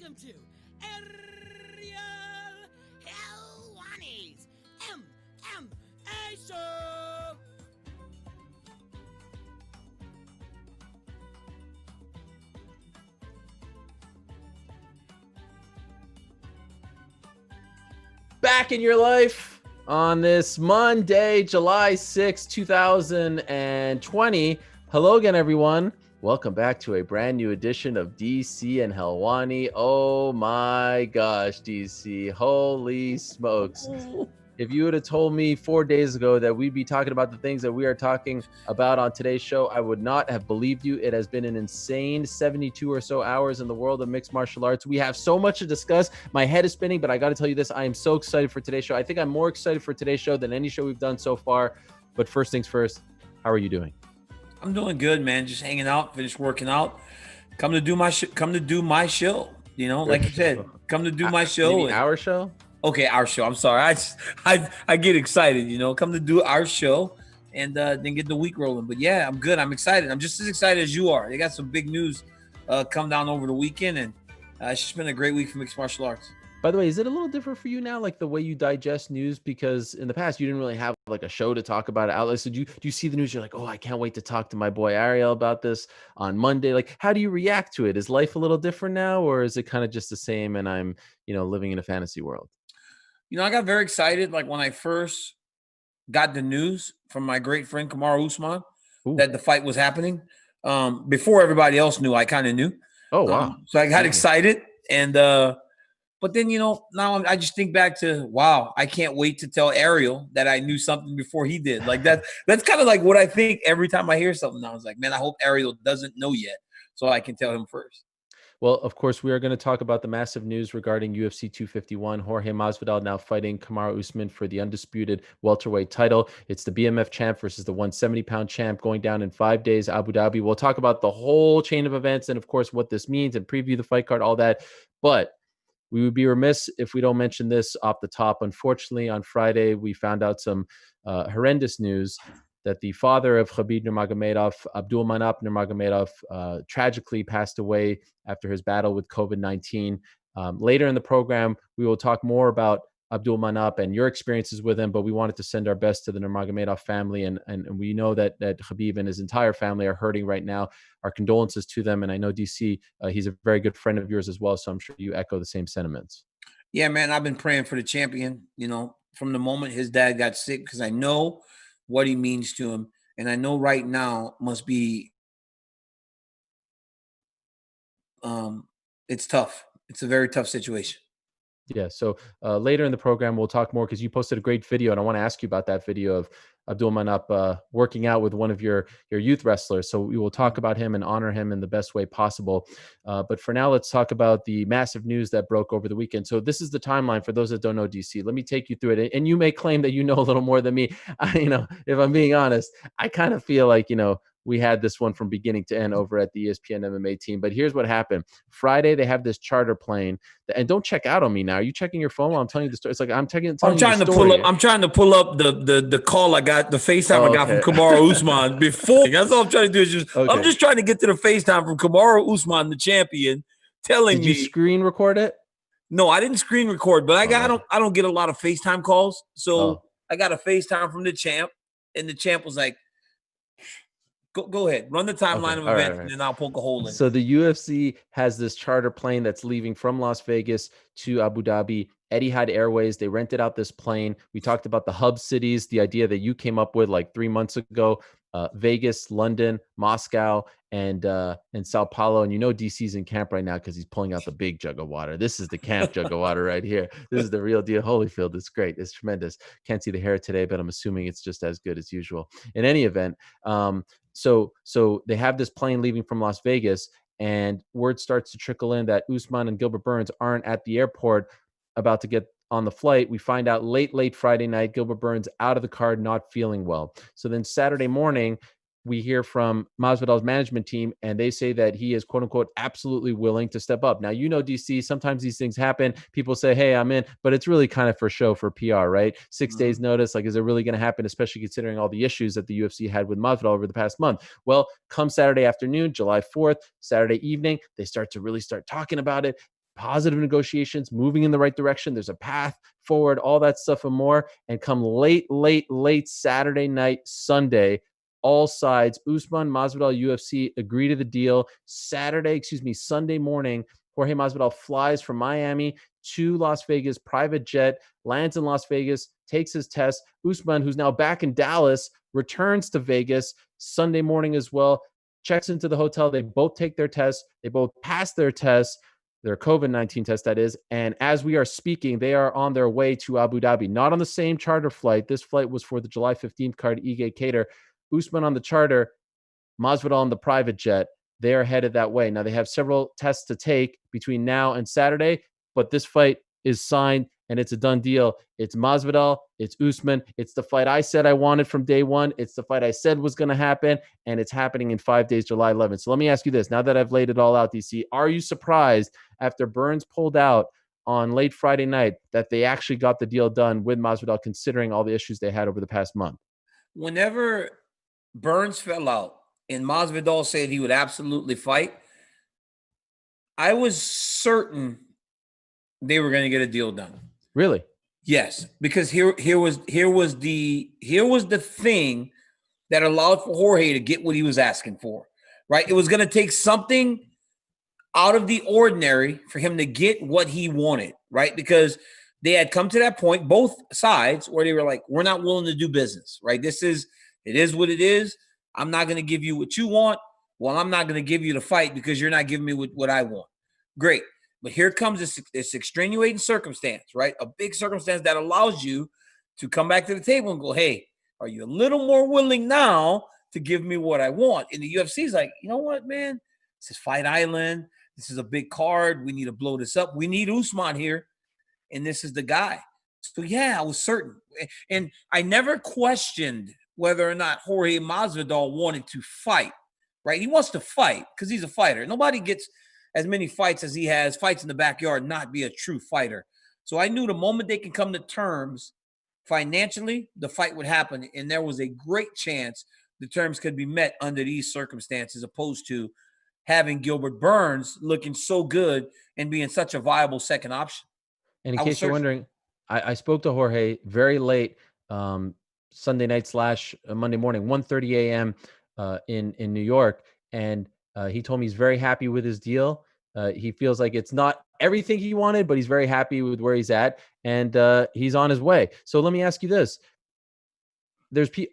welcome to Ariel Helwani's MMA Show. Back in your life on this Monday, July 6, 2020. Hello again, everyone. Welcome back to a brand new edition of DC and Helwani. Oh my gosh, DC. Holy smokes. If you would have told me 4 days ago that we'd be talking about the things that we are talking about on today's show, I would not have believed you. It has been an insane 72 or so hours in the world of mixed martial arts. We have so much to discuss. My head is spinning, but I got to tell you this. I am so excited for today's show. I think I'm more excited for today's show than any show we've done so far. But first things first, how are you doing? I'm doing good, man. Just hanging out, finished working out. Come to do my show. You know, like you said, come to do my show. Our show? Okay, our show. I'm sorry. I get excited, you know. Come to do our show and then get the week rolling. But yeah, I'm good. I'm excited. I'm just as excited as you are. They got some big news come down over the weekend, and it's just been a great week for mixed martial arts. By the way, is it a little different for you now, like the way you digest news? Because in the past, you didn't really have like a show to talk about it out. So do you see the news? You're like, oh, I can't wait to talk to my boy Ariel about this on Monday. Like, how do you react to it? Is life a little different now, or is it kind of just the same and I'm, living in a fantasy world? I got very excited. Like when I first got the news from my great friend Kamaru Usman that the fight was happening. Before everybody else knew, I kind of knew. Oh, wow. So I got excited. And but then, now I just think back to, wow, I can't wait to tell Ariel that I knew something before he did. Like that's kind of like what I think every time I hear something. I was like, man, I hope Ariel doesn't know yet so I can tell him first. Well, of course, we are going to talk about the massive news regarding UFC 251. Jorge Masvidal now fighting Kamaru Usman for the undisputed welterweight title. It's the BMF champ versus the 170-pound champ going down in 5 days, Abu Dhabi. We'll talk about the whole chain of events and, of course, what this means and preview the fight card, all that. But we would be remiss if we don't mention this off the top. Unfortunately, on Friday, we found out some horrendous news that the father of Khabib Nurmagomedov, Abdulmanap Nurmagomedov, tragically passed away after his battle with COVID-19. Later in the program, we will talk more about Abdulmanap and your experiences with him, but we wanted to send our best to the Nurmagomedov family, and we know that Khabib and his entire family are hurting right now. Our condolences to them, and I know, DC, he's a very good friend of yours as well, so I'm sure you echo the same sentiments. Yeah, man, I've been praying for the champion, from the moment his dad got sick, because I know what he means to him. And I know right now must be, it's tough. It's a very tough situation. Yeah. So later in the program, we'll talk more because you posted a great video, and I want to ask you about that video of Abdulmanap working out with one of your youth wrestlers. So we will talk about him and honor him in the best way possible. But for now, let's talk about the massive news that broke over the weekend. So this is the timeline for those that don't know, DC. Let me take you through it. And you may claim that you know a little more than me. If I'm being honest, I kind of feel like, we had this one from beginning to end over at the ESPN MMA team. But here's what happened. Friday, they have this charter plane. And don't check out on me now. Are you checking your phone while I'm telling you the story? It's like I'm trying to pull up the call I got, the FaceTime I got from Kamaru Usman before. That's all I'm trying to do is I'm just trying to get to the FaceTime from Kamaru Usman, the champion, telling me. Did you screen record it? No, I didn't screen record, but I don't get a lot of FaceTime calls. So I got a FaceTime from the champ, and the champ was like, Go ahead. Run the timeline of events, and then I'll poke a hole in. So the UFC has this charter plane that's leaving from Las Vegas to Abu Dhabi. Etihad Airways, they rented out this plane. We talked about the hub cities, the idea that you came up with like 3 months ago. Vegas, London, Moscow, and Sao Paulo. And DC's in camp right now because he's pulling out the big jug of water. This is the camp jug of water right here. This is the real deal. Holyfield. It's great. It's tremendous. Can't see the hair today, but I'm assuming it's just as good as usual. In any event, so they have this plane leaving from Las Vegas, and word starts to trickle in that Usman and Gilbert Burns aren't at the airport about to get on the flight. We find out late Friday night, Gilbert Burns out of the card, not feeling well. So then Saturday morning, we hear from Masvidal's management team, and they say that he is, quote unquote, absolutely willing to step up. Now, DC, sometimes these things happen. People say, hey, I'm in, but it's really kind of for show, for PR, right? 6 days notice. Like, is it really going to happen, especially considering all the issues that the UFC had with Masvidal over the past month? Well, come Saturday afternoon, July 4th, Saturday evening, they start talking about it. positive negotiations, moving in the right direction. There's a path forward, all that stuff and more. And come late Saturday night, Sunday, all sides, Usman, Masvidal, UFC agree to the deal. Sunday morning, Jorge Masvidal flies from Miami to Las Vegas, private jet, lands in Las Vegas, takes his test. Usman, who's now back in Dallas, returns to Vegas Sunday morning as well, checks into the hotel. They both take their tests. They both pass their tests, their COVID-19 test, that is. And as we are speaking, they are on their way to Abu Dhabi, not on the same charter flight. This flight was for the July 15th card, Ige Cater. Usman on the charter, Masvidal on the private jet. They are headed that way. Now, they have several tests to take between now and Saturday, but this fight is signed and it's a done deal. It's Masvidal, it's Usman. It's the fight I said I wanted from day one. It's the fight I said was going to happen, and it's happening in 5 days, July 11th. So let me ask you this. Now that I've laid it all out, DC, are you surprised after Burns pulled out on late Friday night that they actually got the deal done with Masvidal, considering all the issues they had over the past month? Whenever Burns fell out and Masvidal said he would absolutely fight, I was certain they were going to get a deal done. Really? Yes, because here was the thing that allowed for Jorge to get what he was asking for. Right? It was going to take something out of the ordinary for him to get what he wanted. Right? Because they had come to that point, both sides, where they were like, "We're not willing to do business." Right? It is what it is. I'm not going to give you what you want. Well, I'm not going to give you the fight because you're not giving me what I want. Great. But here comes this extenuating circumstance, right? A big circumstance that allows you to come back to the table and go, hey, are you a little more willing now to give me what I want? And the UFC is like, you know what, man? This is Fight Island. This is a big card. We need to blow this up. We need Usman here. And this is the guy. So, yeah, I was certain. And I never questioned whether or not Jorge Masvidal wanted to fight, right? He wants to fight because he's a fighter. Nobody gets as many fights as he has, fights in the backyard, not be a true fighter. So I knew the moment they can come to terms financially, the fight would happen. And there was a great chance the terms could be met under these circumstances, opposed to having Gilbert Burns looking so good and being such a viable second option. And in case you're wondering, I spoke to Jorge very late Sunday night / Monday morning, 1:30 a.m. In New York. And he told me he's very happy with his deal. He feels like it's not everything he wanted, but he's very happy with where he's at, and he's on his way. So let me ask you this.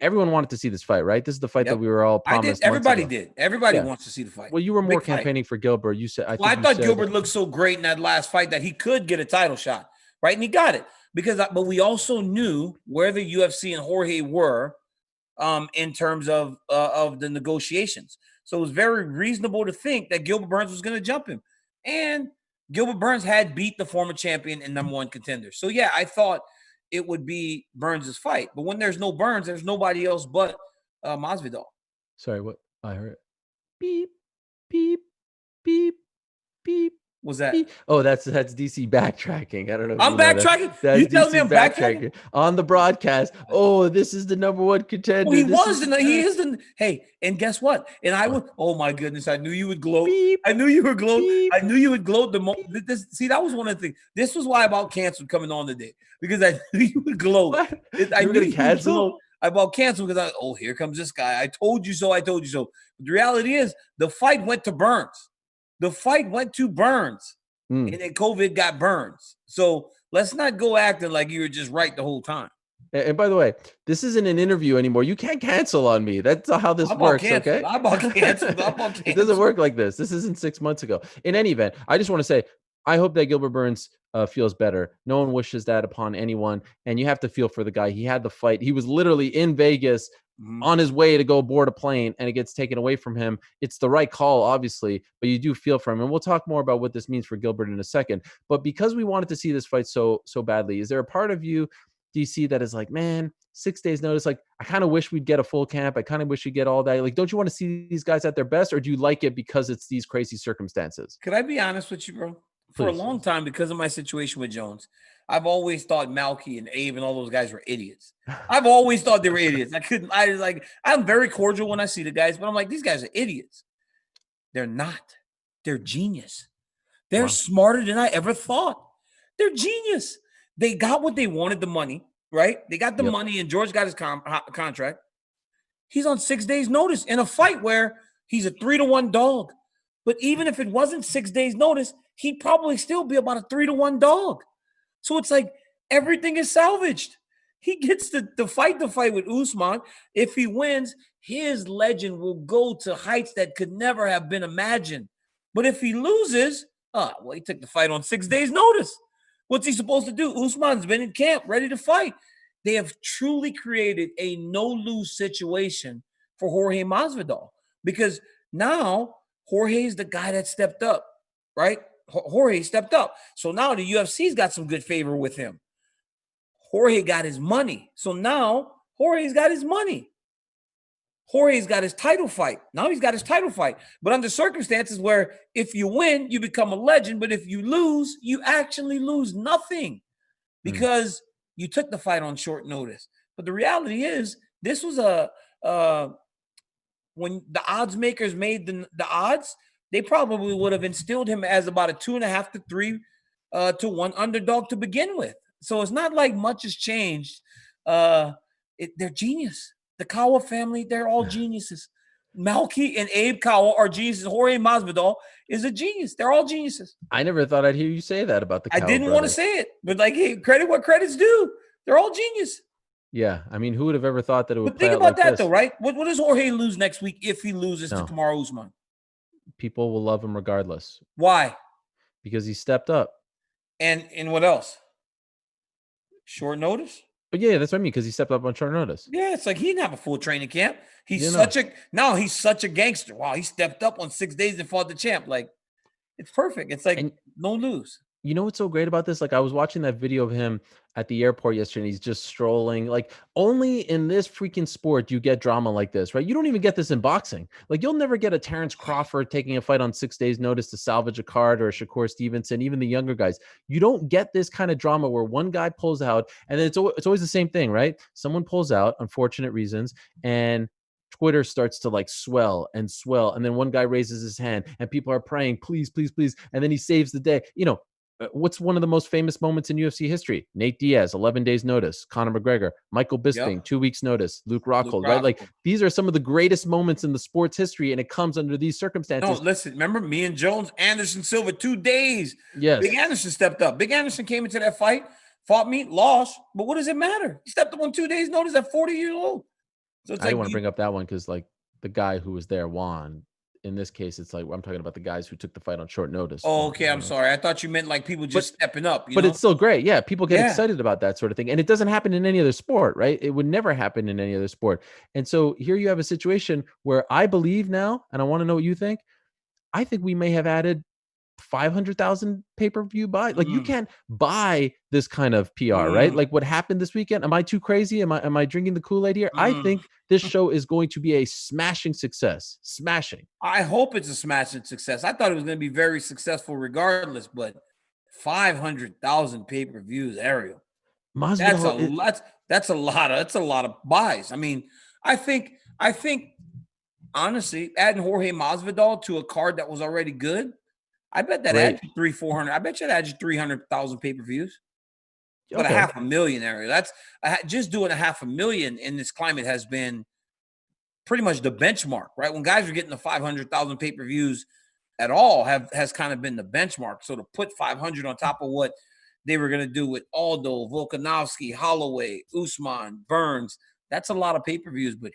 Everyone wanted to see this fight, right? This is the fight that we were all promised. Everybody did. Everybody wants to see the fight. Well, you were more campaigning for Gilbert. You said, I thought Gilbert looked so great in that last fight that he could get a title shot, right? And he got it but we also knew where the UFC and Jorge were in terms of the negotiations. So it was very reasonable to think that Gilbert Burns was going to jump him. And Gilbert Burns had beat the former champion and #1 contender. So, yeah, I thought it would be Burns' fight. But when there's no Burns, there's nobody else but Masvidal. Sorry, what? I heard beep, beep, beep, beep. Was that? Beep. Oh, that's DC backtracking. I don't know. I'm backtracking. You telling me I'm backtracking on the broadcast? Oh, this is the #1 contender. Well, he is the. Hey, and guess what? And I would. Oh my goodness! I knew you would gloat. Beep, I knew you would gloat. Beep, I knew you would gloat. See, that was one of the things. This was why I about canceled coming on today, because I knew you would gloat. I knew you cancel. I about canceled because here comes this guy. I told you so. I told you so. But the reality is, the fight went to Burns. And then COVID got Burns. So let's not go acting like you were just right the whole time. And by the way, this isn't an interview anymore. You can't cancel on me. That's how this works, okay? I'm about canceled. It doesn't work like this. This isn't 6 months ago. In any event, I just want to say, I hope that Gilbert Burns feels better. No one wishes that upon anyone. And you have to feel for the guy. He had the fight. He was literally in Vegas on his way to go board a plane, and it gets taken away from him. It's the right call, obviously, but you do feel for him. And we'll talk more about what this means for Gilbert in a second. But because we wanted to see this fight so badly, is there a part of you, DC, that is like, man, 6 days notice, like, I kind of wish we'd get a full camp. I kind of wish we'd get all that. Like, don't you want to see these guys at their best, or do you like it because it's these crazy circumstances? Could I be honest with you, bro? For a long time, because of my situation with Jones, I've always thought Malky and Abe and all those guys were idiots. I've always thought they were idiots. I'm very cordial when I see the guys, but I'm like, these guys are idiots. They're not. They're genius. They're Wow. smarter than I ever thought. They're genius. They got what they wanted, the money, right? They got the money, and George got his contract. He's on 6 days' notice in a fight where he's a 3-1 dog. But even if it wasn't 6 days' notice, he'd probably still be about a 3-1 dog. So it's like everything is salvaged. He gets to fight the fight with Usman. If he wins, his legend will go to heights that could never have been imagined. But if he loses, well, he took the fight on 6 days' notice. What's he supposed to do? Usman's been in camp, ready to fight. They have truly created a no-lose situation for Jorge Masvidal, because now Jorge is the guy that stepped up, right? Jorge stepped up. So now the UFC's got some good favor with him. Jorge got his money. So now Jorge's got his money. Jorge's got his title fight. Now he's got his title fight. But under circumstances where if you win, you become a legend. But if you lose, you actually lose nothing because you took the fight on short notice. But the reality is, this was when the odds makers made the odds, they probably would have instilled him as about a 2.5 to 3 to 1 underdog to begin with. So it's not like much has changed. They're genius. The Kawa family, they're all geniuses. Malky and Abe Kawa are geniuses. Jorge Masvidal is a genius. They're all geniuses. I never thought I'd hear you say that about the Kawa I didn't brothers. want to say it, but like, hey, credit what credit's due. They're all genius. Yeah, I mean, who would have ever thought that it would But play think out about like that, this? though, right? What does Jorge lose next week if he loses to Kamaru Usman? People will love him regardless. Why? Because he stepped up. And what else? Short notice? But yeah, that's what I mean, because he stepped up on short notice. Yeah, it's like he didn't have a full training camp. He's such a gangster. Wow, he stepped up on 6 days and fought the champ. Like, it's perfect. It's like no lose. You know what's so great about this? Like, I was watching that video of him at the airport yesterday, and he's just strolling. Like, only in this freaking sport you get drama like this, right? You don't even get this in boxing. Like, you'll never get a Terrence Crawford taking a fight on 6 days' notice to salvage a card, or a Shakur Stevenson, even the younger guys. You don't get this kind of drama where one guy pulls out, and then it's always the same thing, right? Someone pulls out, unfortunate reasons, and Twitter starts to like swell, and then one guy raises his hand, and people are praying, please, please, please, and then he saves the day. You know, what's one of the most famous moments in UFC history? Nate Diaz, 11 days notice. Conor McGregor, Michael Bisping, 2 weeks notice. Luke Rockhold, right? Like, these are some of the greatest moments in the sport's history, and it comes under these circumstances. No, listen, remember me and Jones, Anderson Silva, 2 days. Yes. Big Anderson stepped up. Big Anderson came into that fight, fought me, lost. But what does it matter? He stepped up on 2 days notice at 40 years old. So it's I want to bring up that one because, like, the guy who was there won. In this case, it's like I'm talking about the guys who took the fight on short notice. Oh, okay. I'm sorry. I thought you meant like people just stepping up. But it's still great. Yeah, people get excited about that sort of thing. And it doesn't happen in any other sport, right? It would never happen in any other sport. And so here you have a situation where I believe now, and I want to know what you think, I think we may have added 500,000 pay-per-view buy. Like, you can't buy this kind of PR, right? Like what happened this weekend. Am I too crazy? Am I drinking the Kool-Aid here? I think this show is going to be a smashing success. Smashing. I hope it's a smashing success. I thought it was going to be very successful regardless, but 500,000 pay-per-views, Ariel. That's a lot of buys. I mean, I think honestly, adding Jorge Masvidal to a card that was already good, I bet that adds you 300-400. I bet you that adds you 300,000 pay-per-views. But 500,000 area. That's just doing 500,000 in this climate has been pretty much the benchmark, right? When guys are getting the 500,000 pay-per-views at all has kind of been the benchmark. So to put 500 on top of what they were going to do with Aldo, Volkanovski, Holloway, Usman, Burns, that's a lot of pay-per-views, but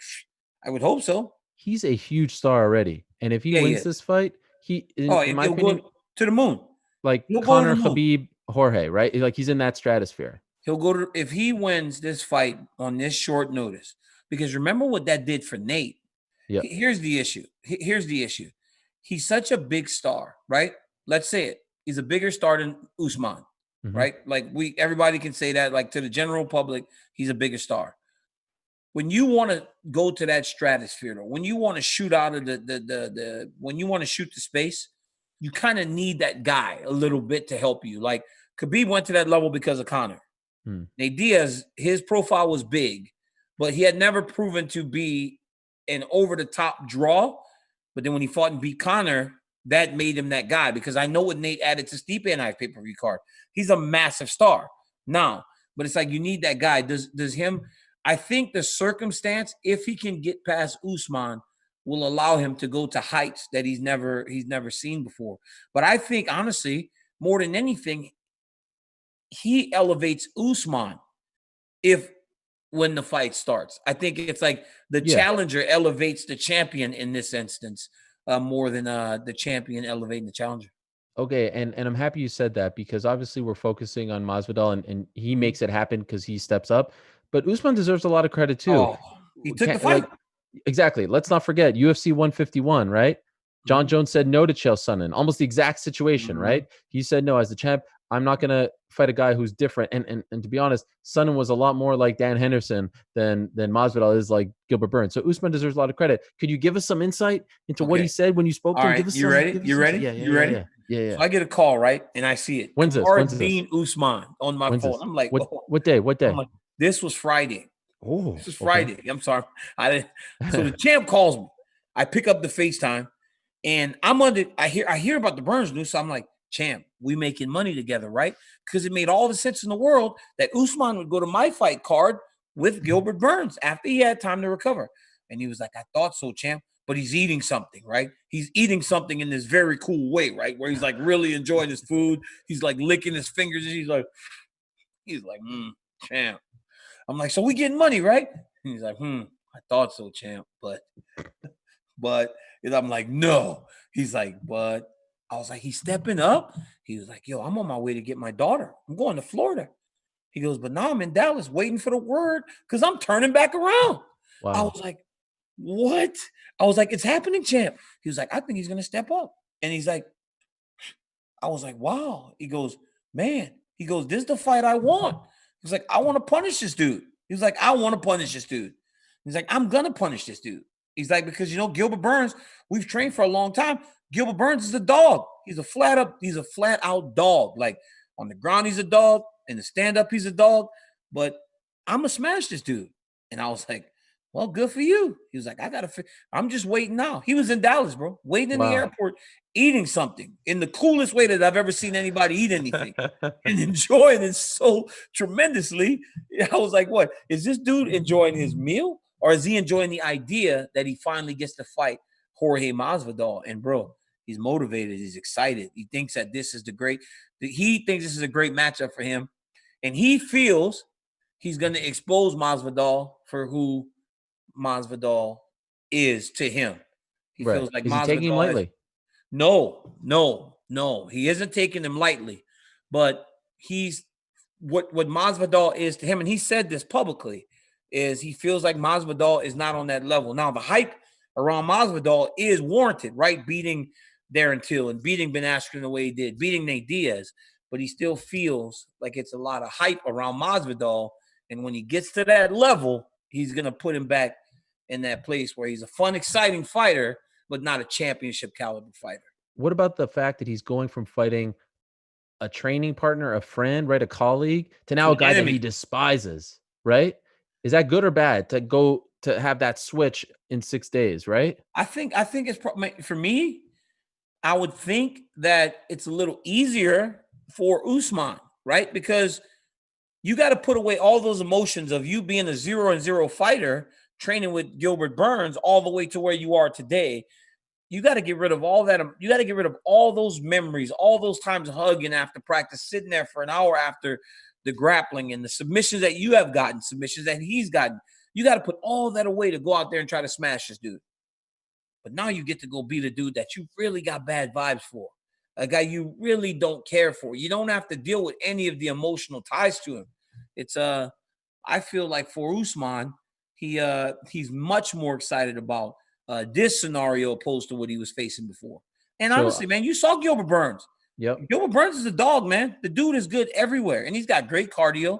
I would hope so. He's a huge star already. And if he wins this fight, in my opinion, go to the moon. Like Conor, Khabib, Jorge, right? Like, he's in that stratosphere. He'll go to, if he wins this fight on this short notice, because remember what that did for Nate. Yeah. Here's the issue. He's such a big star, right? Let's say it. He's a bigger star than Usman, right? Like, everybody can say that. Like, to the general public, he's a bigger star. When you want to go to that stratosphere, though, when you want to shoot out of when you want to shoot the space, you kind of need that guy a little bit to help you. Like, Khabib went to that level because of Conor. Nate Diaz, his profile was big, but he had never proven to be an over-the-top draw. But then when he fought and beat Conor, that made him that guy, because I know what Nate added to Stipe and I's pay-per-view card. He's a massive star now, but it's like you need that guy. Does him? I think the circumstance, if he can get past Usman, will allow him to go to heights that he's never seen before. But I think, honestly, more than anything, he elevates Usman when the fight starts. I think it's like the challenger elevates the champion in this instance more than the champion elevating the challenger. Okay, and I'm happy you said that, because obviously we're focusing on Masvidal and he makes it happen because he steps up. But Usman deserves a lot of credit too. Oh, he took the fight. Exactly. Let's not forget UFC 151, right? John Jones said no to Chael Sonnen. Almost the exact situation, right? He said no as the champ. I'm not going to fight a guy who's different. And to be honest, Sonnen was a lot more like Dan Henderson than Masvidal is like Gilbert Burns. So Usman deserves a lot of credit. Could you give us some insight into what he said when you spoke to him? Right. You ready? You ready? You ready? Yeah. So I get a call, right? And I see it. When's this? Bean Usman on my phone. I'm like, what day? I'm like, this was Friday. Oh, this is Friday. Okay. I'm sorry. I didn't. So the champ calls me. I pick up the FaceTime, and I hear about the Burns news. So I'm like, champ, we making money together, right? Because it made all the sense in the world that Usman would go to my fight card with Gilbert Burns after he had time to recover. And he was like, I thought so, champ. But he's eating something, right? He's eating something in this very cool way, right? Where he's like really enjoying his food. He's like licking his fingers. And he's like, champ. I'm like, so we getting money, right? And he's like, I thought so, champ. But I'm like, no. He's like, but I was like, he's stepping up. He was like, yo, I'm on my way to get my daughter. I'm going to Florida. He goes, but now I'm in Dallas waiting for the word because I'm turning back around. Wow. I was like, what? I was like, it's happening, champ. He was like, I think he's going to step up. And he's like, I was like, wow. He goes, man. He goes, this is the fight I want. He's like, I want to punish this dude. He was like, I want to punish this dude. He's like, I'm going to punish this dude. He's like, because, Gilbert Burns, we've trained for a long time. Gilbert Burns is a dog. He's a flat out dog. Like on the ground, he's a dog. In the stand up, he's a dog. But I'm going to smash this dude. And I was like, well, good for you. He was like, I'm just waiting now. He was in Dallas, bro, waiting in the airport, eating something in the coolest way that I've ever seen anybody eat anything and enjoying it so tremendously. I was like, what? Is this dude enjoying his meal, or is he enjoying the idea that he finally gets to fight Jorge Masvidal? And bro, he's motivated. He's excited. He thinks that this is a great matchup for him. And he feels he's going to expose Masvidal for who Masvidal is to him. He feels like Masvidal taking him lightly. No. He isn't taking him lightly. But he's what Masvidal is to him, and he said this publicly, is he feels like Masvidal is not on that level. Now, the hype around Masvidal is warranted, right? Beating Darren Till and beating Ben Askren the way he did, beating Nate Diaz. But he still feels like it's a lot of hype around Masvidal. And when he gets to that level, he's going to put him back in that place where he's a fun, exciting fighter, but not a championship caliber fighter. What about the fact that he's going from fighting a training partner, a friend, right, a colleague, to now a guy that he despises, right? Is that good or bad to go to have that switch in 6 days, right? I think it's for me, I would think that it's a little easier for Usman, right? Because you got to put away all those emotions of you being a 0-0 fighter, training with Gilbert Burns all the way to where you are today. You got to get rid of all that. You got to get rid of all those memories, all those times hugging after practice, sitting there for an hour after the grappling and the submissions that you have gotten, submissions that he's gotten. You got to put all that away to go out there and try to smash this dude. But now you get to go beat a dude that you really got bad vibes for, a guy you really don't care for. You don't have to deal with any of the emotional ties to him. It's I feel like for Usman, he's much more excited about this scenario opposed to what he was facing before. And honestly, man, you saw Gilbert Burns. Yep. Gilbert Burns is a dog, man. The dude is good everywhere. And he's got great cardio.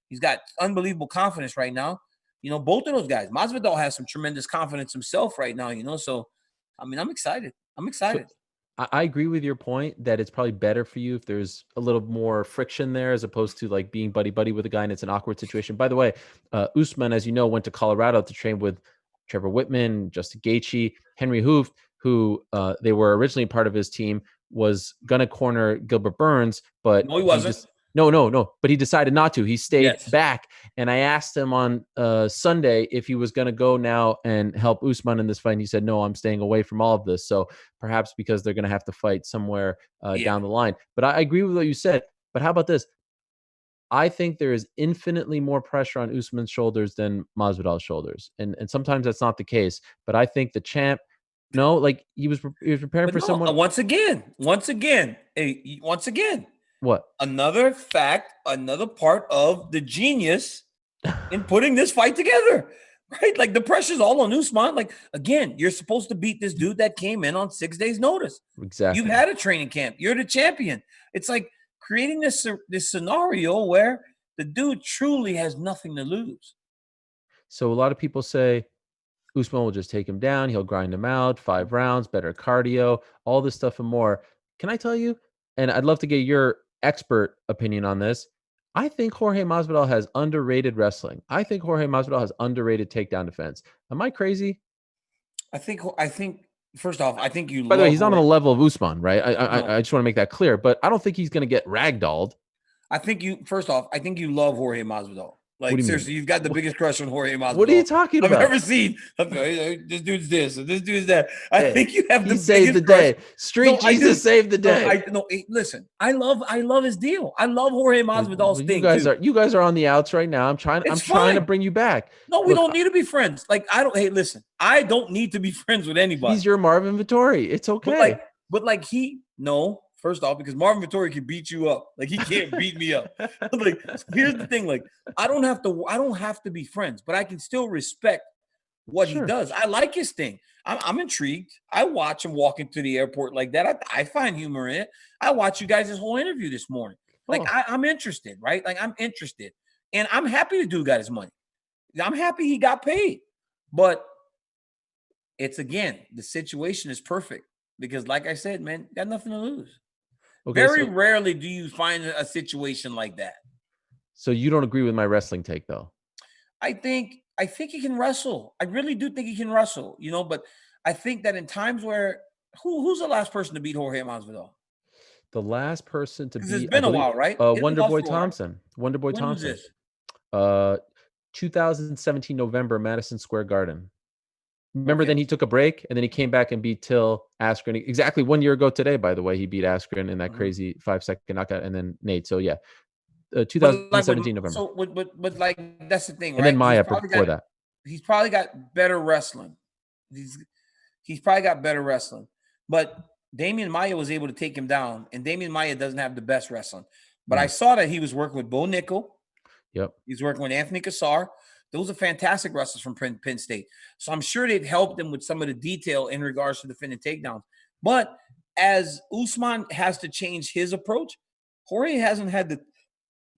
He's got unbelievable confidence right now. Both of those guys. Masvidal has some tremendous confidence himself right now, So, I mean, I'm excited. So, I agree with your point that it's probably better for you if there's a little more friction there as opposed to like being buddy-buddy with a guy and it's an awkward situation. By the way, Usman, as you know, went to Colorado to train with Trevor Whitman, Justin Gaethje, Henry Hooft, who they were originally part of his team, was gonna corner Gilbert Burns, but No, he wasn't. No. But he decided not to. He stayed Yes. back. And I asked him on Sunday if he was going to go now and help Usman in this fight. And he said, no, I'm staying away from all of this. So perhaps because they're going to have to fight somewhere down the line. But I agree with what you said. But how about this? I think there is infinitely more pressure on Usman's shoulders than Masvidal's shoulders. And sometimes that's not the case. But I think the champ, no, like he was preparing for someone. Once again. What? Another fact, another part of the genius in putting this fight together, right? Like the pressure's all on Usman. Like, again, you're supposed to beat this dude that came in on 6 days' notice. Exactly. You've had a training camp. You're the champion. It's like creating this scenario where the dude truly has nothing to lose. So a lot of people say Usman will just take him down. He'll grind him out, 5 rounds, better cardio, all this stuff and more. Can I tell you, and I'd love to get your expert opinion on this, I think Jorge Masvidal has underrated wrestling. I think Jorge Masvidal has underrated takedown defense. Am I crazy? I think first off, I think you. By the way, he's not on the level of Usman, right? I just want to make that clear, but I don't think he's going to get ragdolled. I think you love Jorge Masvidal. Like, seriously, you've got the biggest crush on Jorge Masvidal. What are you talking about? I've ever seen. This dude's this, or this dude's that. I think you have the biggest saved the day. Street Jesus saved the day. Listen, I love his deal. I love Jorge Masvidal's thing. You guys are on the outs right now. I'm trying to bring you back. No, we don't need to be friends. Like, hey, listen, I don't need to be friends with anybody. He's your Marvin Vittori. It's okay. First off, because Marvin Vittori can beat you up. Like, he can't beat me up. Like, here's the thing. Like, I don't have to be friends, but I can still respect what he does. I like his thing. I'm intrigued. I watch him walking through the airport like that. I find humor in it. I watched you guys' whole interview this morning. Like, I'm interested, right? Like, I'm interested. And I'm happy the dude got his money. I'm happy he got paid. But it's, again, the situation is perfect. Because, like I said, man, got nothing to lose. Okay, Very rarely do you find a situation like that. So you don't agree with my wrestling take, though? I think he can wrestle. I really do think he can wrestle, but I think that in times where who's the last person to beat Jorge Masvidal? The last person to beat, it's been a while, right? Wonderboy Thompson. Wonderboy Thompson. Was this? 2017 November, Madison Square Garden. Remember, then he took a break, and then he came back and beat Till Askren. Exactly 1 year ago today, by the way, he beat Askren in that crazy 5-second knockout, and then Nate. So, yeah, 2017 November. So, but like, that's the thing, right? And then Maya before that. He's probably got better wrestling. He's probably got better wrestling. But Damian Maia was able to take him down, and Damian Maia doesn't have the best wrestling. But I saw that he was working with Bo Nickel. Yep. He's working with Anthony Cassar. Those are fantastic wrestlers from Penn State. So I'm sure they've helped him with some of the detail in regards to defending takedowns. But as Usman has to change his approach, Jorge hasn't had the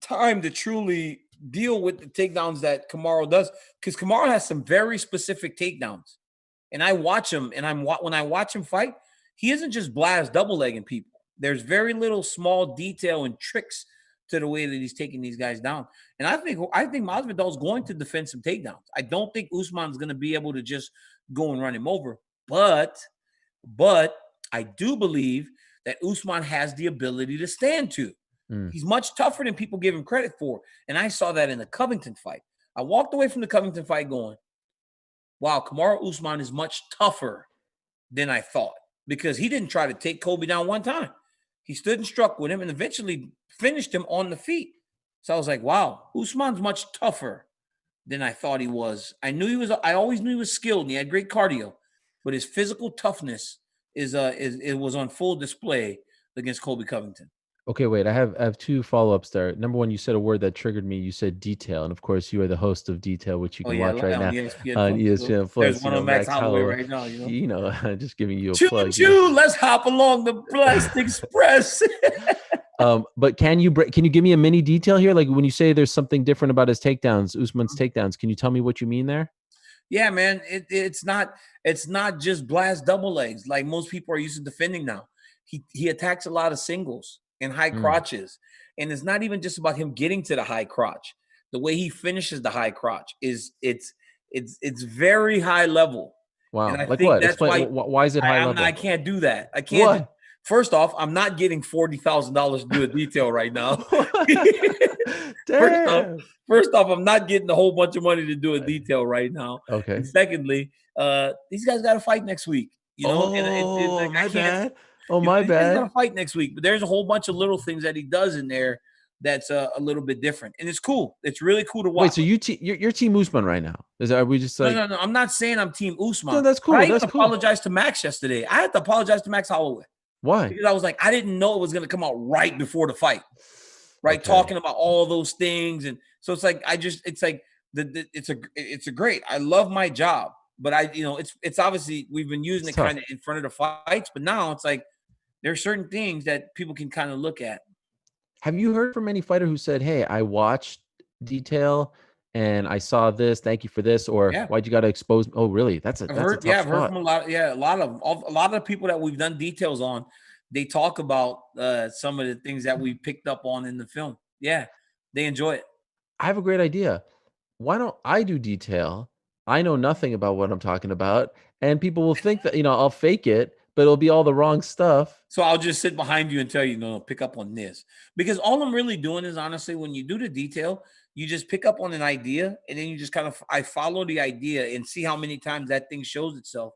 time to truly deal with the takedowns that Kamaru does, because Kamaru has some very specific takedowns. And I watch him, and when I watch him fight, he isn't just blast double-legging people. There's very little small detail and tricks to the way that he's taking these guys down. And I think Masvidal is going to defend some takedowns. I don't think Usman's going to be able to just go and run him over. But I do believe that Usman has the ability to stand to. He's much tougher than people give him credit for. And I saw that in the Covington fight. I walked away from the Covington fight going, wow, Kamaru Usman is much tougher than I thought, because he didn't try to take Kobe down one time. He stood and struck with him and eventually finished him on the feet. So I was like, wow, Usman's much tougher than I thought he was. I always knew he was skilled and he had great cardio, but his physical toughness was on full display against Colby Covington. Okay, wait. I have two follow-ups there. Number one, you said a word that triggered me. You said detail, and of course, you are the host of Detail, which you can watch right now on ESPN Plus. There's one on Max Holloway right now. Just giving you a plug. Choo, let's hop along the Blast Express. But can you give me a mini detail here? Like, when you say there's something different about his takedowns, Usman's takedowns, can you tell me what you mean there? Yeah, man. It's not just blast double legs like most people are used to defending now. He attacks a lot of singles and high crotches. And it's not even just about him getting to the high crotch. The way he finishes the high crotch it's very high level. Wow. And I Like think what? that's Explain. why Why is it high level? I can't do that. I can't. What? First off, I'm not getting $40,000 to do a detail right now. First off, Damn. first off, I'm not getting a whole bunch of money to do a detail right now. Okay. And secondly, these guys got to fight next week. You know, and it's Oh, like I my can't. bad. Oh, You know, my these guys got to bad. fight next week. But there's a whole bunch of little things that he does in there that's a little bit different, and it's cool. It's really cool to watch. Wait, so you're Team Usman right now? Are we just like? No. I'm not saying I'm Team No, Usman. that's But I cool. even That's cool. apologized to Max yesterday. I had to apologize to Max Holloway Why? because I was like, I didn't know it was going to come out right before the fight. Right, Okay. talking about all those things, and so it's like it's like it's a great. I love my job, but it's obviously we've been using it kind of in front of the fights, but now it's like there are certain things that people can kind of look at. Have you heard from any fighter who said, "Hey, I watched detail and I saw this. Thank you for this," or Yeah. "Why'd you got to expose me?" Oh, really? That's a tough I've spot. heard from a lot of the people that we've done details on. They talk about some of the things that we picked up on in the film. Yeah, they enjoy it. I have a great idea. Why don't I do detail? I know nothing about what I'm talking about, and people will think that I'll fake it, but it'll be all the wrong stuff. So I'll just sit behind you and tell you, no, pick up on this. Because all I'm really doing is honestly, when you do the detail, you just pick up on an idea and then you just I follow the idea and see how many times that thing shows itself.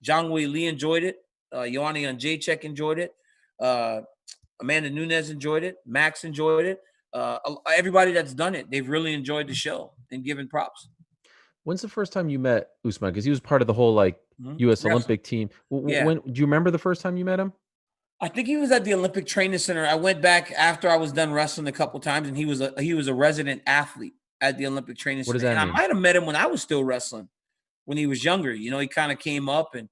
Zhang Wei Li enjoyed it. Ioanni Jacek enjoyed it. Amanda Nunes enjoyed it. Max enjoyed it. Everybody that's done it, they've really enjoyed the show and given props. When's the first time you met Usman? Because he was part of the whole U.S. Olympic team. Yeah. When do you remember the first time you met him? I think he was at the Olympic Training Center. I went back after I was done wrestling a couple times, and he was a resident athlete at the Olympic Training Center. What does that mean? I might have met him when I was still wrestling, when he was younger. You know, he kind of came up and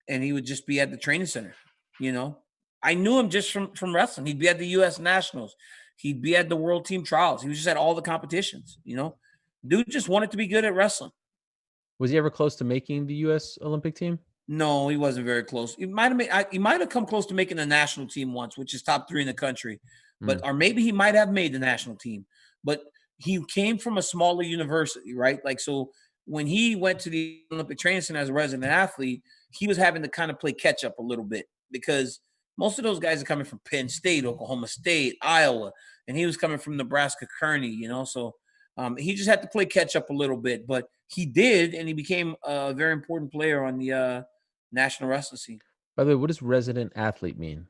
he would just be at the training center. You know, I knew him just from wrestling. He'd be at the U.S. Nationals. He'd be at the World Team Trials. He was just at all the competitions. You know, dude just wanted to be good at wrestling. Was he ever close to making the U.S. Olympic team? No, he wasn't very close. He might have come close to making the national team once, which is top 3 in the country. But or maybe he might have made the national team. But he came from a smaller university, right? Like, so when he went to the Olympic Training Center as a resident athlete, he was having to kind of play catch up a little bit because most of those guys are coming from Penn State, Oklahoma State, Iowa, and he was coming from Nebraska Kearney, you know. So he just had to play catch up a little bit, but he did, and he became a very important player on the national wrestling scene. By the way, what does resident athlete mean?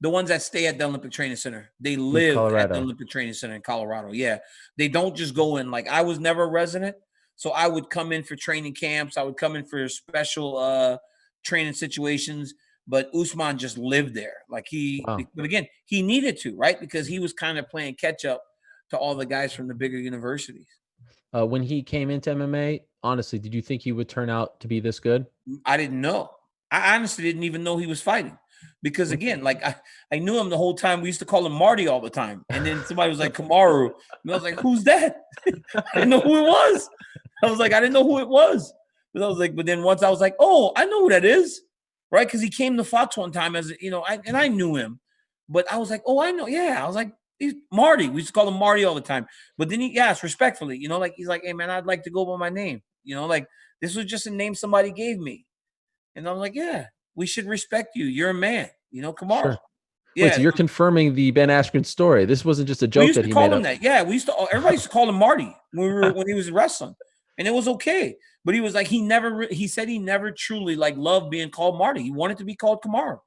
The ones that stay at the Olympic Training Center. They live at the Olympic Training Center in Colorado. Yeah. They don't just go in. Like, I was never a resident, so I would come in for training camps. I would come in for special training situations, but Usman just lived there. Like, but again, he needed to, right? Because he was kind of playing catch up to all the guys from the bigger universities. When he came into MMA, honestly, did you think he would turn out to be this good? I didn't know. I honestly didn't even know he was fighting because, again, like I knew him the whole time. We used to call him Marty all the time. And then somebody was like, Kamaru. And I was like, who's that? I didn't know who it was. I didn't know who it was. But then once I was like, oh, I know who that is. Right? Because he came to Fox one time and I knew him. But I was like, oh, I know. Yeah. I was like, he's Marty. We used to call him Marty all the time. But then he asked respectfully, like, he's like, hey, man, I'd like to go by my name. Like, this was just a name somebody gave me. And I'm like, yeah, we should respect you. You're a man. Kamaru. Sure. Yeah. Wait, so you're confirming the Ben Askren story. This wasn't just a joke that he made up. That. Yeah, everybody used to call him Marty when he was wrestling. And it was okay. But he was like, he said he never truly loved being called Marty. He wanted to be called Kamaru.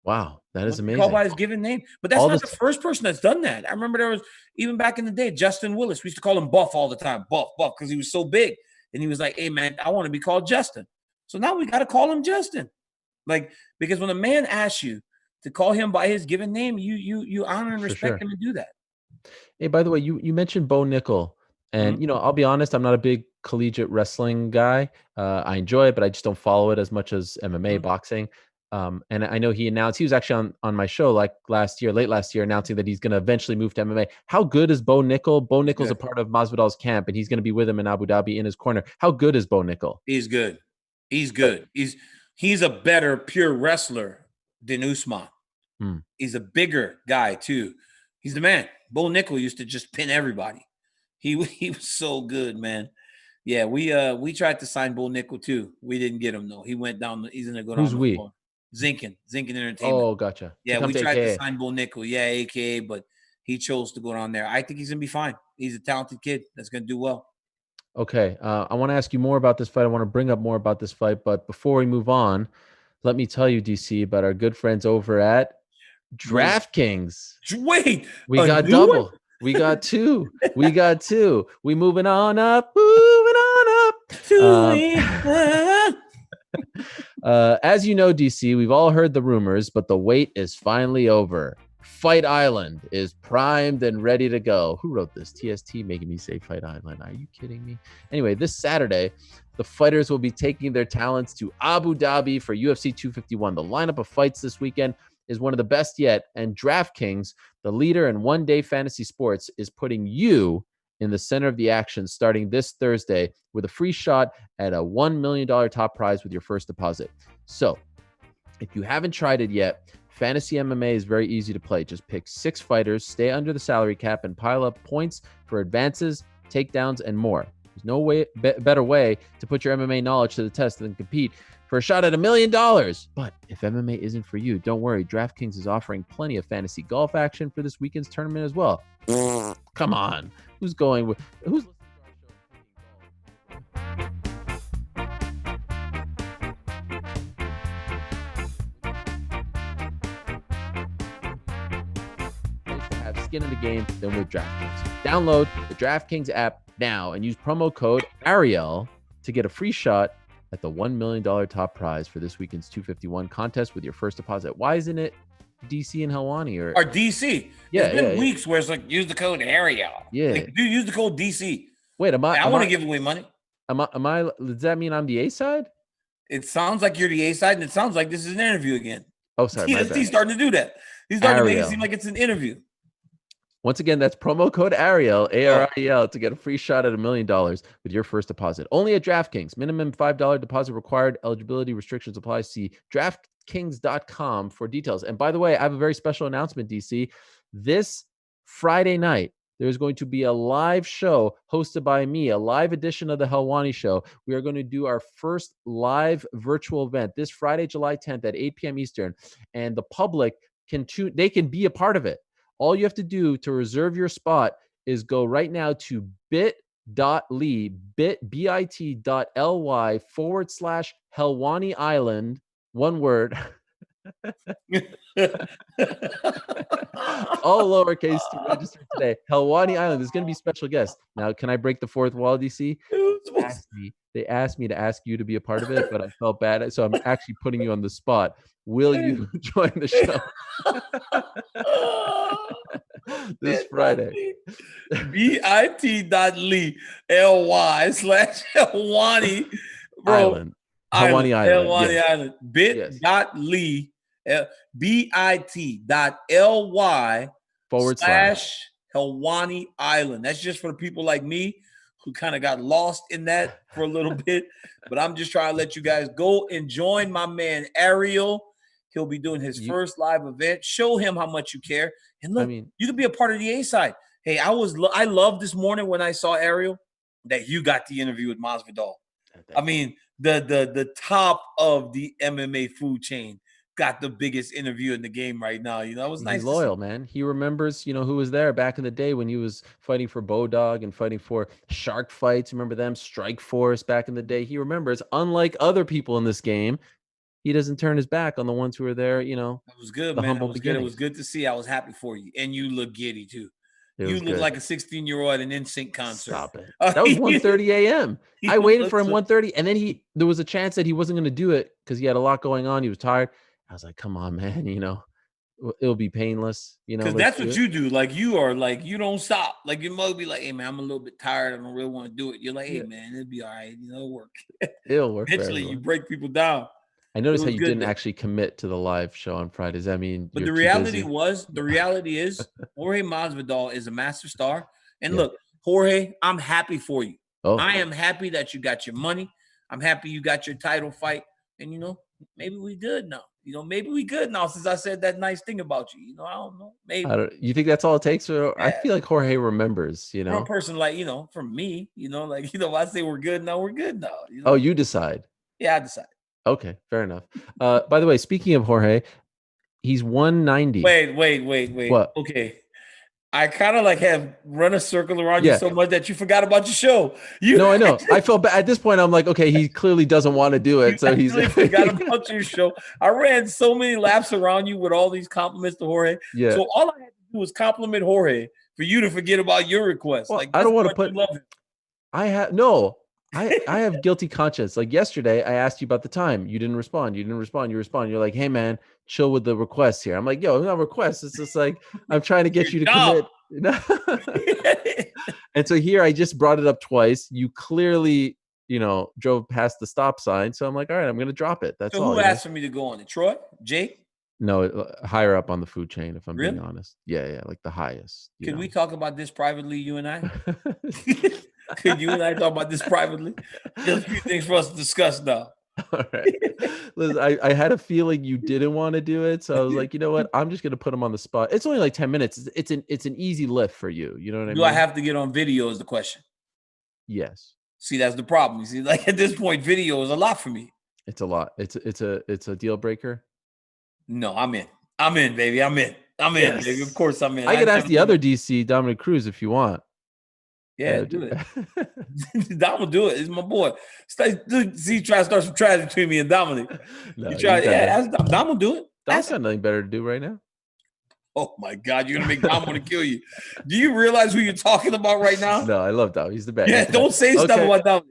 Wow, that is amazing. Called by his given name. But that's not the first person that's done that. I remember there was, even back in the day, Justin Willis. We used to call him Buff all the time. Buff, because he was so big. And he was like, hey, man, I want to be called Justin. So now we got to call him Justin. Because when a man asks you to call him by his given name, you honor and respect him and do that. Hey, by the way, you mentioned Bo Nickel. And, I'll be honest, I'm not a big collegiate wrestling guy. I enjoy it, but I just don't follow it as much as MMA, boxing. And I know he was actually on my show late last year, announcing that he's going to eventually move to MMA. How good is Bo Nickel? Bo Nickel's a part of Masvidal's camp, and he's going to be with him in Abu Dhabi in his corner. How good is Bo Nickel? He's good. He's good. He's a better pure wrestler than Usman. He's a bigger guy too. He's the man. Bo Nickel used to just pin everybody. He was so good, man. Yeah, we tried to sign Bull Nickel too. We didn't get him though. He went down. He's gonna go down Who's the we? floor. Zinkin Entertainment. Oh, gotcha. Yeah, we tried to sign Bull Nickel. Yeah, AKA, but he chose to go down there. I think he's gonna be fine. He's a talented kid that's gonna do well. Okay, I want to ask you more about this fight. I want to bring up more about this fight, but before we move on, let me tell you, DC, about our good friends over at DraftKings. Wait, we got double. One? We got two. We got two. We moving on up. Moving on up. As you know, DC, we've all heard the rumors, but the wait is finally over. Fight Island is primed and ready to go. Who wrote this? TST making me say Fight Island. Are you kidding me? Anyway, this Saturday, the fighters will be taking their talents to Abu Dhabi for UFC 251. The lineup of fights this weekend is one of the best yet, and DraftKings, the leader in one-day fantasy sports, is putting you in the center of the action starting this Thursday with a free shot at a $1 million top prize with your first deposit. So, if you haven't tried it yet, Fantasy MMA is very easy to play. Just pick 6 fighters, stay under the salary cap, and pile up points for advances, takedowns, and more. There's no better way to put your MMA knowledge to the test than compete for a shot at $1 million. But if MMA isn't for you, don't worry. DraftKings is offering plenty of fantasy golf action for this weekend's tournament as well. Come on. Who's listening to our show? Skin in the game than with DraftKings. Download the DraftKings app now and use promo code Ariel to get a free shot at the $1 million top prize for this weekend's 251 contest with your first deposit. Why isn't it DC and Helwani or DC? Yeah, it's been weeks where it's like use the code Ariel. Yeah, like, dude, use the code DC. Wait, I want to give away money. Am I? Does that mean I'm the A side? It sounds like you're the A side, and it sounds like this is an interview again. Oh, sorry, He's starting to do that. He's starting to make it seem like it's an interview. Once again, that's promo code Ariel, ARIEL, to get a free shot at $1 million with your first deposit. Only at DraftKings. Minimum $5 deposit required. Eligibility restrictions apply. See DraftKings.com for details. And by the way, I have a very special announcement, DC. This Friday night, there's going to be a live show hosted by me, a live edition of the Helwani Show. We are going to do our first live virtual event this Friday, July 10th at 8 p.m. Eastern. And the public can be a part of it. All you have to do to reserve your spot is go right now to bit.ly, bit.ly/Helwani Island, one word. All lowercase to register today. Helwani Island. There's going to be special guests. Now, can I break the fourth wall, DC? They asked me to ask you to be a part of it, but I felt bad. So I'm actually putting you on the spot. Will you join the show this Friday? bit.ly/Helwani Island. Helwani Island. Helwani Island. bit.ly bit.ly/Helwani Island. That's just for the people like me who kind of got lost in that for a little bit. But I'm just trying to let you guys go and join my man Ariel. He'll be doing his first live event. Show him how much you care. And look, you can be a part of the A side. Hey, I loved this morning when I saw Ariel that you got the interview with Masvidal. I mean, the top of the MMA food chain got the biggest interview in the game right now. You know, it was nice. He's loyal, man. He remembers, who was there back in the day when he was fighting for Bodog and fighting for Shark Fights. Remember them? Strike Force back in the day. He remembers, unlike other people in this game, he doesn't turn his back on the ones who are there, It was good, man. It was good. It was good to see. I was happy for you. And you look giddy, too. You look like a 16-year-old at an NSYNC concert. Stop it. That was 1:30 a.m. I waited for him 1:30, and then there was a chance that he wasn't going to do it because he had a lot going on. He was tired. I was like, come on, man, it'll be painless, Because that's what you do. Like, you are like, you don't stop. Like, your mother be like, hey, man, I'm a little bit tired. I don't really want to do it. You're like, hey, man, it'll be all right. It'll work. It'll work. Eventually, you break people down. I noticed how you didn't actually commit to the live show on Friday. Does that mean? But the reality is, Jorge Masvidal is a master star. And look, Jorge, I'm happy for you. I am happy that you got your money. I'm happy you got your title fight. And maybe we good now. maybe we good now since I said that nice thing about you. I don't know. Maybe. You think that's all it takes? Or Yeah. I feel like Jorge remembers, For a person like, from me, I say we're good now, we're good now. Oh, you decide. Yeah, I decide. Okay, fair enough. By the way, speaking of Jorge, he's 190. Wait. What? Okay. I kind of have run a circle around you so much that you forgot about your show. No, I know. I felt bad at this point. I'm like, okay, he clearly doesn't want to do it, so he's forgot about your show. I ran so many laps around you with all these compliments to Jorge. Yeah. So all I had to do was compliment Jorge for you to forget about your request. Well, I don't want to put. I have guilty conscience. Like yesterday, I asked you about the time. You didn't respond. You respond. You're like, hey man, chill with the requests here. I'm like, yo, it's not requests. It's just like I'm trying to get you to commit. And so here I just brought it up twice. You clearly, drove past the stop sign. So I'm like, all right, I'm gonna drop it. That's all. Who asked for me to go on it? Troy? Jake? No, higher up on the food chain, if I'm really? being honest. Yeah, like the highest. Can we talk about this privately, you and I? Could you and I talk about this privately? There's a few things for us to discuss now. All right. Listen, I had a feeling you didn't want to do it, so I was like, you know what? I'm just gonna put him on the spot. It's only like 10 minutes. It's an easy lift for you. You know what I mean? Do I have to get on video? Is the question. Yes. See, that's the problem. You see, like at this point, video is a lot for me. It's a lot. It's a deal breaker. No, I'm in, baby. I'm in, yes. Baby. Of course, I'm in. I could ask the other DC, Dominic Cruz, if you want. Yeah, do it. Dom will do it. He's my boy. See, try to start some trash between me and Dominic. No, ask Dom. Dom will do it. Dom's got nothing better to do right now. Oh my God, you're gonna make Dom want to kill you. Do you realize who you're talking about right now? No, I love Dom. He's the best. Yeah, don't say stuff about Dom.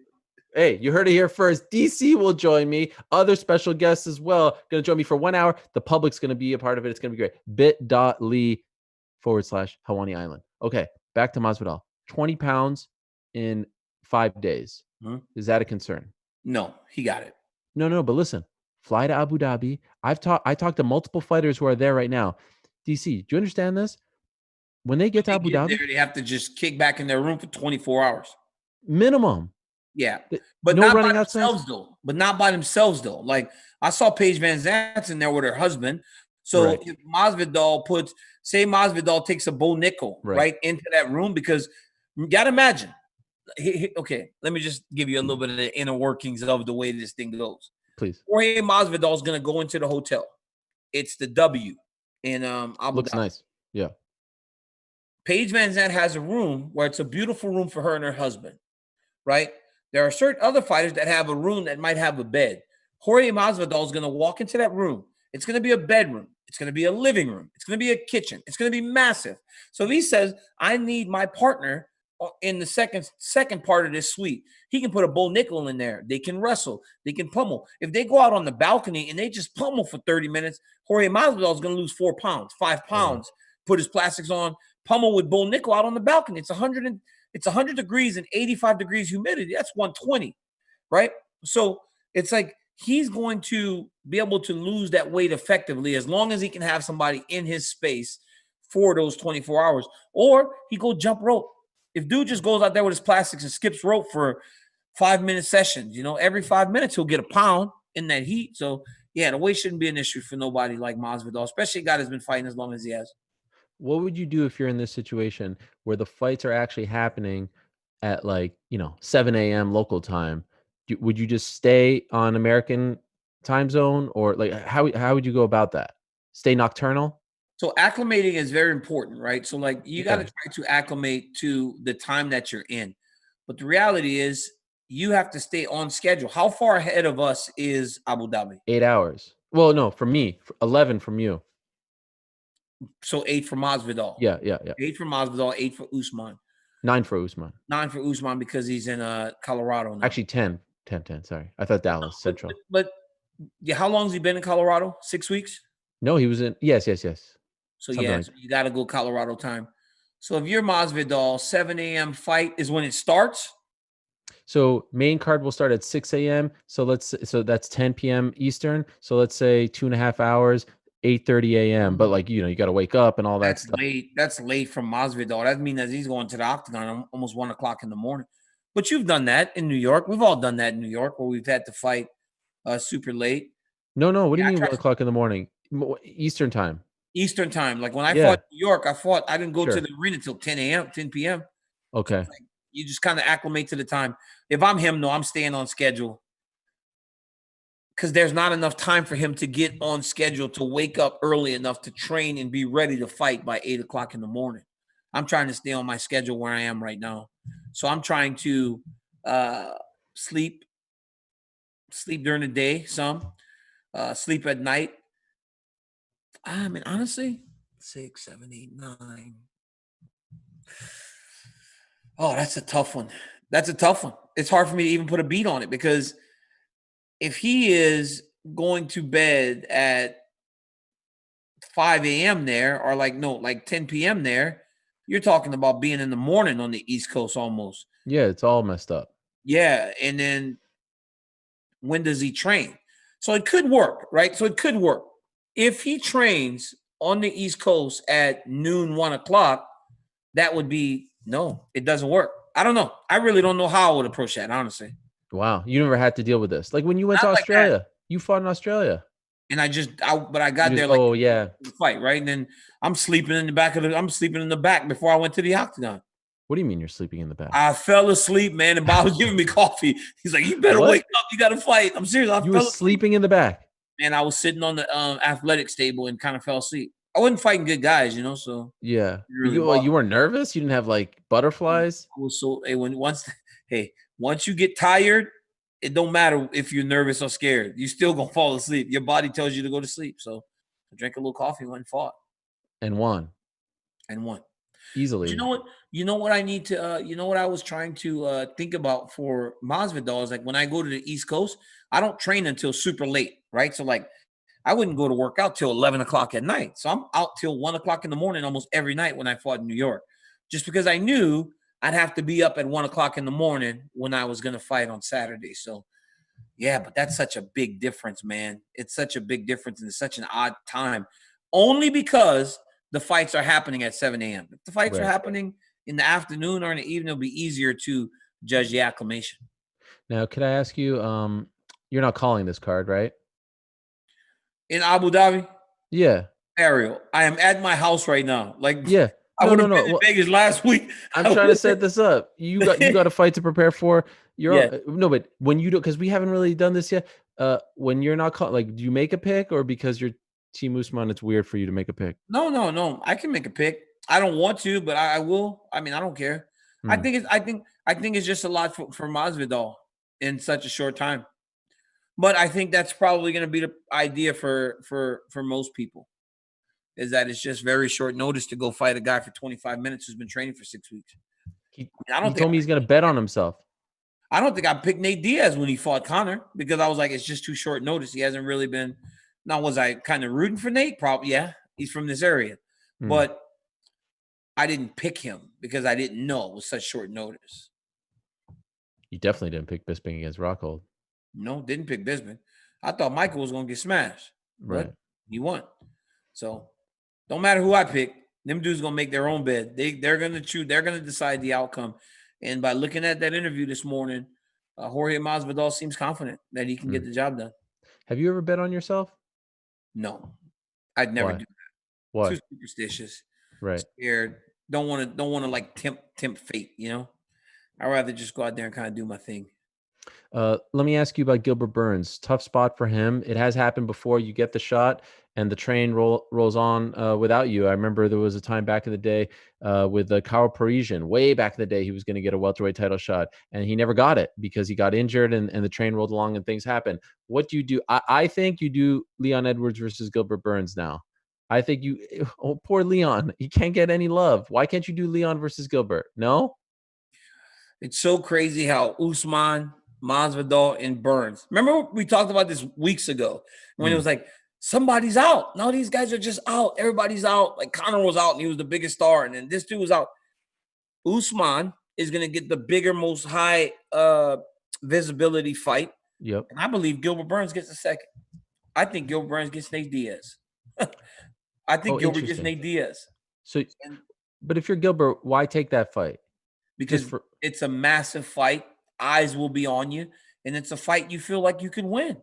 Hey, you heard it here first. DC will join me. Other special guests as well. Going to join me for 1 hour. The public's going to be a part of it. It's going to be great. bit.ly/Helwani Island. Okay, back to Masvidal. 20 pounds in 5 days. Is that a concern? No, he got it. No, but listen. Fly to Abu Dhabi. I talked to multiple fighters who are there right now. DC, do you understand this? When they get to Abu Dhabi, they have to just kick back in their room for 24 hours. Minimum. Yeah, but not by themselves though. Not by themselves though. Like I saw Paige Van Zant in there with her husband. So if Masvidal takes a bull nickel right into that room, because you gotta imagine. Okay, let me just give you a little bit of the inner workings of the way this thing goes. Please. Jorge Masvidal is gonna go into the hotel. It's the W in Abu Dhabi. Looks nice. Yeah. Paige Van Zant has a room where it's a beautiful room for her and her husband, right? There are certain other fighters that have a room that might have a bed. Jorge Masvidal is going to walk into that room. It's going to be a bedroom. It's going to be a living room. It's going to be a kitchen. It's going to be massive. So if he says, I need my partner in the second part of this suite, he can put a bull nickel in there. They can wrestle. They can pummel. If they go out on the balcony and they just pummel for 30 minutes, Jorge Masvidal is going to lose 4 pounds, 5 pounds, put his plastics on, pummel with bull nickel out on the balcony. It's 100 degrees and 85 degrees humidity. That's 120, right? So it's like he's going to be able to lose that weight effectively as long as he can have somebody in his space for those 24 hours. Or he go jump rope. If dude just goes out there with his plastics and skips rope for 5-minute sessions, every 5 minutes he'll get a pound in that heat. So yeah, the weight shouldn't be an issue for nobody like Masvidal, especially a guy that's been fighting as long as he has. What would you do if you're in this situation where the fights are actually happening at 7 a.m. local time? Would you just stay on American time zone, or how would you go about that? Stay nocturnal? So acclimating is very important, right? So you got to try to acclimate to the time that you're in. But the reality is you have to stay on schedule. How far ahead of us is Abu Dhabi? 8 hours. Well, no, from me, 11 from you. So 8 for Masvidal. Yeah. 8 for Masvidal, 8 for Usman. 9 for Usman. 9 for Usman because he's in Colorado now. Actually, 10. Sorry. I thought Dallas, Central. But how long has he been in Colorado? 6 weeks? No, he was in. Yes. So so you got to go Colorado time. So if you're Masvidal, 7 a.m. fight is when it starts? So main card will start at 6 a.m. So that's 10 p.m. Eastern. So let's say 2.5 hours. 8:30 a.m. But you got to wake up and all that stuff. That's late from Masvidal. That means that he's going to the octagon almost 1 o'clock in the morning. But you've done that in New York. We've all done that in New York where we've had to fight super late. No. What do you Yeah, I mean tried 1 o'clock in the morning? Eastern time. Eastern time. Like when I Yeah. fought in New York, I didn't go to Sure. the arena till 10 a.m., 10 p.m. So Okay. it's like you just kind of acclimate to the time. If I'm him, no, I'm staying on schedule because there's not enough time for him to get on schedule to wake up early enough to train and be ready to fight by 8 o'clock in the morning. I'm trying to stay on my schedule where I am right now. So I'm trying to uh, sleep during the day, sleep at night. I mean, honestly, 6, 7, 8, 9. Oh, that's a tough one. That's a tough one. It's hard for me to even put a beat on it because if he is going to bed at 5 a.m. there, or like 10 p.m. there, you're talking about being in the morning on the East Coast almost. Yeah, it's all messed up. Yeah. And then when does he train? So it could work, right? So it could work. If he trains on the East Coast at noon, 1 o'clock, that would be no, it doesn't work. I don't know. I really don't know how I would approach that, honestly. Wow. You never had to deal with this. Like when you went to Not like that. Australia, you fought in Australia. And but I got You just, there like oh yeah. the fight, right? And then I'm sleeping in the back before I went to the octagon. What do you mean you're sleeping in the back? I fell asleep, man, and Bob was giving me coffee. He's like, "You better What? wake up. You got to fight." I'm serious. You were sleeping in the back. And I was sitting on the athletics table and kind of fell asleep. I wasn't fighting good guys, so Yeah. it But really you weren't nervous? You didn't have like butterflies? I was so once you get tired, it don't matter if you're nervous or scared. You still gonna fall asleep. Your body tells you to go to sleep. So I drank a little coffee, went and fought, And won. But Easily. you know what? You know what I need to. You know what I was trying to think about for Masvidal is like when I go to the East Coast, I don't train until super late, right? So like I wouldn't go to work out till 11 o'clock at night. So I'm out till 1 o'clock in the morning almost every night when I fought in New York, just because I knew I'd have to be up at 1 o'clock in the morning when I was going to fight on Saturday. So, yeah, but that's such a big difference, man. It's such a big difference and it's such an odd time only because the fights are happening at 7 a.m. If the fights are happening in the afternoon or in the evening, it'll be easier to judge the acclimation. Now, could I ask you, you're not calling this card, right? In Abu Dhabi? Yeah. Ariel, I am at my house right now. Like, yeah. I would have been Well, in Vegas last week. I'm trying to set this up. You got a fight to prepare for. No, but when you do, because we haven't really done this yet. When you're not calling, like, do you make a pick, or because you're Team Usman, it's weird for you to make a pick? No. I can make a pick. I don't want to, but I will. I mean, I don't care. I think it's just a lot for Masvidal in such a short time. But I think that's probably going to be the idea for most people. Is that it's just very short notice to go fight a guy for 25 minutes who's been training for 6 weeks. He told me he's going to bet on himself. I don't think I picked Nate Diaz when he fought Conor because I was like, it's just too short notice. He hasn't really been. Now, was I kind of rooting for Nate? Probably, yeah. He's from this area. But I didn't pick him because I didn't know it was such short notice. You definitely didn't pick Bisping against Rockhold. No, didn't pick Bisping. I thought Michael was going to get smashed. Right. But he won. So don't matter who I pick. Them dudes gonna make their own bed. They're gonna choose. They're gonna decide the outcome. And by looking at that interview this morning, Jorge Masvidal seems confident that he can get the job done. Have you ever bet on yourself? No, I'd never do that. Why? Too superstitious. Right. Scared. Don't want to like tempt fate. I'd rather just go out there and kind of do my thing. Let me ask you about Gilbert Burns. Tough spot for him. It has happened before. You get the shot and the train rolls on without you. I remember there was a time back in the day with Kyle Parisian, way back in the day, he was going to get a welterweight title shot and he never got it because he got injured and the train rolled along and things happen. What do you do? I think you do Leon Edwards versus Gilbert Burns now. I think poor Leon, he can't get any love. Why can't you do Leon versus Gilbert? No? It's so crazy how Usman, Masvidal, and Burns. Remember we talked about this weeks ago when it was like, somebody's out. No, these guys are just out. Everybody's out. Like Conor was out and he was the biggest star. And then this dude was out. Usman is going to get the bigger, most high visibility fight. Yep. And I believe Gilbert Burns gets a second. I think Gilbert Burns gets Nate Diaz. I think Gilbert gets Nate Diaz. So, but if you're Gilbert, why take that fight? Because it's a massive fight. Eyes will be on you. And it's a fight you feel like you can win.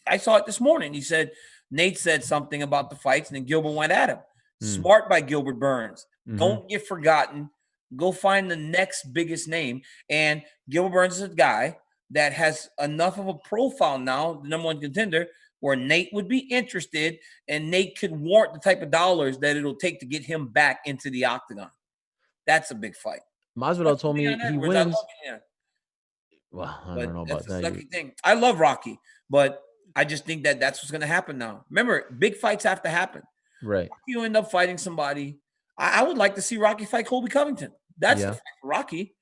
I saw it this morning. He said Nate said something about the fights, and then Gilbert went at him. Mm. Smart by Gilbert Burns. Mhm. Don't get forgotten. Go find the next biggest name. And Gilbert Burns is a guy that has enough of a profile now, the number one contender, where Nate would be interested, and Nate could warrant the type of dollars that it'll take to get him back into the octagon. That's a big fight. Masvidal told me he wins. Well, I don't know about that. That's the thing. I love Rocky, but I just think that that's what's going to happen now. Remember, big fights have to happen. Right. You end up fighting somebody. I would like to see Rocky fight Colby Covington. That's the fight for Rocky.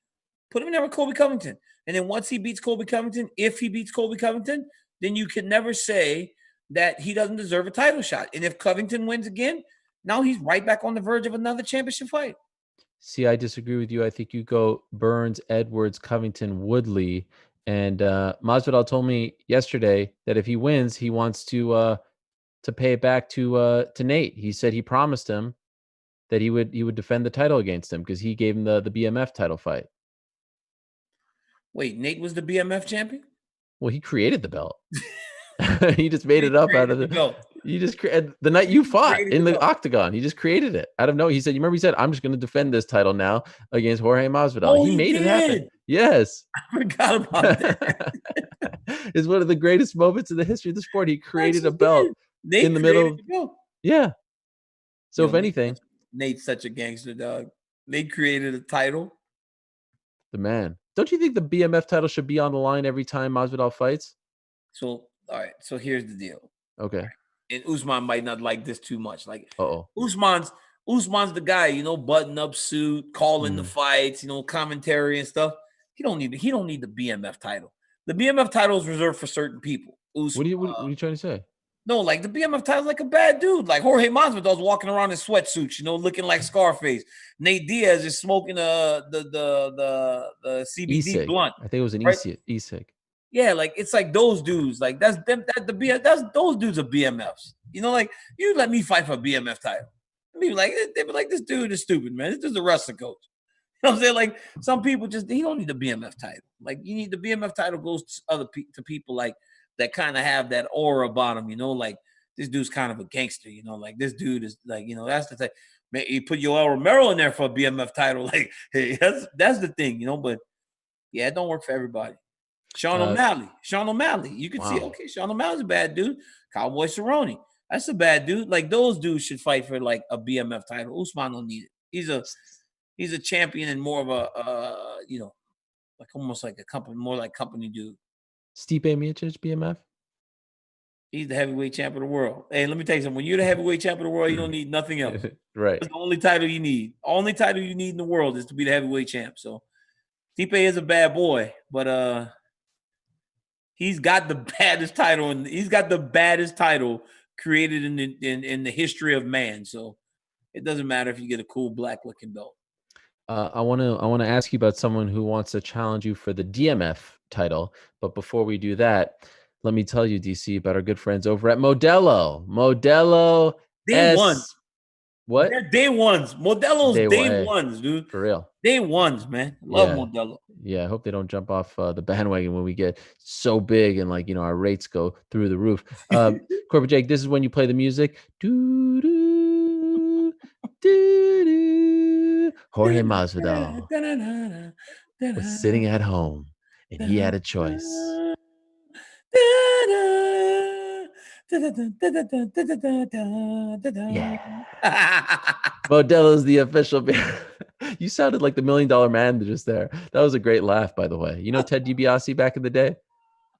Put him in there with Colby Covington. And then once he beats Colby Covington, if he beats Colby Covington, then you can never say that he doesn't deserve a title shot. And if Covington wins again, now he's right back on the verge of another championship fight. See, I disagree with you. I think you go Burns, Edwards, Covington, Woodley. And Masvidal told me yesterday that if he wins, he wants to pay it back to Nate. He said he promised him that he would defend the title against him because he gave him the BMF title fight. Wait, Nate was the BMF champion? Well, he created the belt. He just made it up out of the belt. You just created the night you fought in the octagon. He just created it out of nowhere. He said, "You remember?" He said, "I'm just going to defend this title now against Jorge Masvidal." Oh, he made it happen. Yes, I forgot about that. It's one of the greatest moments in the history of the sport. He created a belt in the middle. Yeah. So if anything, Nate's such a gangster, dog. Nate created a title. The man. Don't you think the BMF title should be on the line every time Masvidal fights? So, all right. So here's the deal. Okay. And Usman might not like this too much. Like, Uh-oh. Usman's the guy, button up suit, calling the fights, commentary and stuff. He don't need the BMF title. The BMF title is reserved for certain people. Usman, what are you trying to say? No, like the BMF title is like a bad dude. Like Jorge Masvidal's walking around in sweatsuits, looking like Scarface. Nate Diaz is smoking the CBD E-cig. blunt. I think it was an e-cig. Yeah, like it's like those dudes. Like that's them. Those dudes are BMFs. Like you let me fight for a BMF title. They'd be like, this dude is stupid, man. This is a wrestling coach. You know what I'm saying? Like some people he don't need the BMF title. Like you need the BMF title goes to people like that kind of have that aura about him. Like this dude's kind of a gangster. Like this dude is like that's the thing. Man, you put Yoel Romero in there for a BMF title. Like hey, that's the thing. But yeah, it don't work for everybody. Sean O'Malley. You can see, okay, Sean O'Malley's a bad dude. Cowboy Cerrone, that's a bad dude. Like those dudes should fight for like a BMF title. Usman don't need it. He's a champion and more of a like almost like a company, more like company dude. Stipe Miocic, BMF. He's the heavyweight champ of the world. Hey, let me tell you something. When you're the heavyweight champ of the world, you don't need nothing else. Right. That's the only title you need. Only title you need in the world is to be the heavyweight champ. So Stipe is a bad boy, but he's got the baddest title, and he's got the baddest title created in the history of man. So it doesn't matter if you get a cool black looking belt. I want to ask you about someone who wants to challenge you for the DMF title, but before we do that, let me tell you, DC, about our good friends over at Modelo. Modelo. Day one. What? They're day ones. Modelo's day ones, dude. For real. Day ones, man. Love Modelo. Yeah, I hope they don't jump off the bandwagon when we get so big and our rates go through the roof. Corporate Jake, this is when you play the music. Doo-doo, doo-doo. Jorge Masvidal was sitting at home and he had a choice. Yeah. Modelo's the official band. You sounded like the $1 Million Man just there. That was a great laugh, by the way. Ted DiBiase back in the day?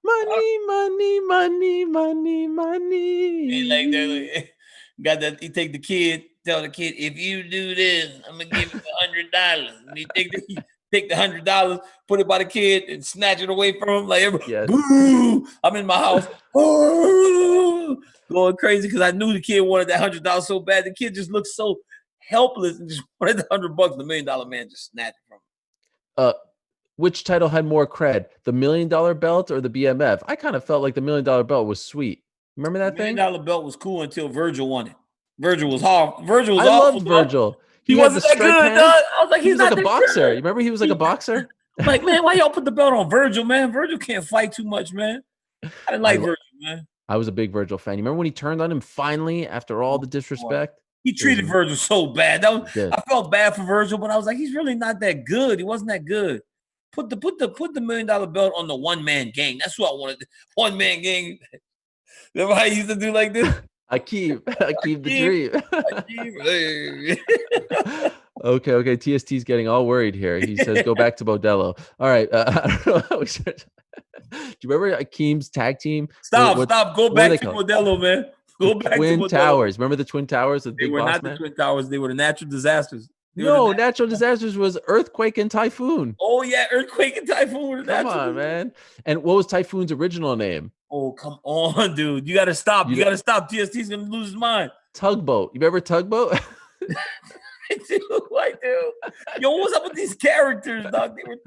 Money, money, money, money, money. And like got that. You take the kid, tell the kid, if you do this, I'm gonna give you $100. And he take the $100, put it by the kid, and snatch it away from him. Like, boo! I'm in my house, going crazy because I knew the kid wanted that $100 so bad. The kid just looked so helpless and just wanted the $100. The $1 Million Man just snatched it from him. Which title had more cred, the $1 Million belt or the BMF? I kind of felt like the $1 Million belt was sweet. Remember that thing? The $1 Million belt was cool until Virgil won it. Virgil was awful. I loved Virgil. He wasn't that good, dog. I was like, he's like a boxer. You remember he was like a boxer? Like, man, why y'all put the belt on Virgil, man? Virgil can't fight too much, man. I didn't like Virgil, man. I was a big Virgil fan. You remember when he turned on him finally after all the disrespect? He treated Virgil so bad. I felt bad for Virgil, but I was like, he's really not that good. He wasn't that good. Put the $1 million belt on the one-man gang. That's what I wanted. One-man gang. Remember how he used to do like this? I keep the dream. Okay. TST's getting all worried here. He says, go back to Modelo. All right. I don't know. Do you remember Akeem's tag team? Stop. Go back to Modelo, man. Go back to Twin Towers. Remember the Twin Towers? They were not the Twin Towers. They were the natural disasters. Natural disasters was Earthquake and Typhoon. Oh, yeah. Earthquake and Typhoon were the natural. Come on, man. And what was Typhoon's original name? Oh, come on, dude. You got to stop. You got to stop. TST's going to lose his mind. Tugboat. You remember Tugboat? I do. Yo, what's up with these characters, dog? They were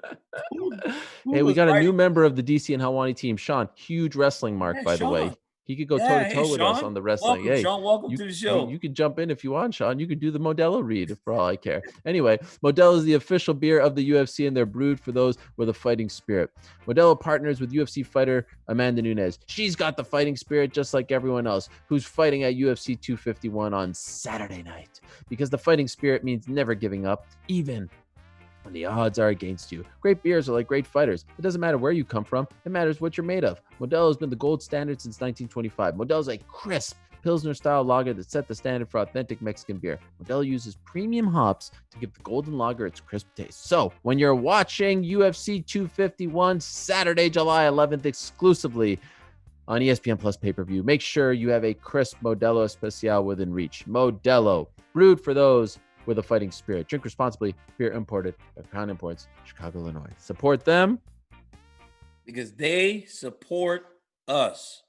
Hey, we got a new member of the DC and Helwani team, Sean. Huge wrestling mark, by the way. He could go toe-to-toe with us on the wrestling. Welcome, Sean. Welcome to the show. You can jump in if you want, Sean. You could do the Modelo read for all I care. Anyway, Modelo is the official beer of the UFC, and they're brewed for those with a fighting spirit. Modelo partners with UFC fighter Amanda Nunes. She's got the fighting spirit just like everyone else who's fighting at UFC 251 on Saturday night. Because the fighting spirit means never giving up, even when the odds are against you. Great beers are like great fighters. It doesn't matter where you come from. It matters what you're made of. Modelo has been the gold standard since 1925. Modelo is a crisp Pilsner-style lager that set the standard for authentic Mexican beer. Modelo uses premium hops to give the golden lager its crisp taste. So, when you're watching UFC 251 Saturday, July 11th, exclusively on ESPN Plus pay-per-view, make sure you have a crisp Modelo Especial within reach. Modelo, brewed for those with a fighting spirit. Drink responsibly. Beer imported by Crown Imports, Chicago, Illinois. Support them because they support us.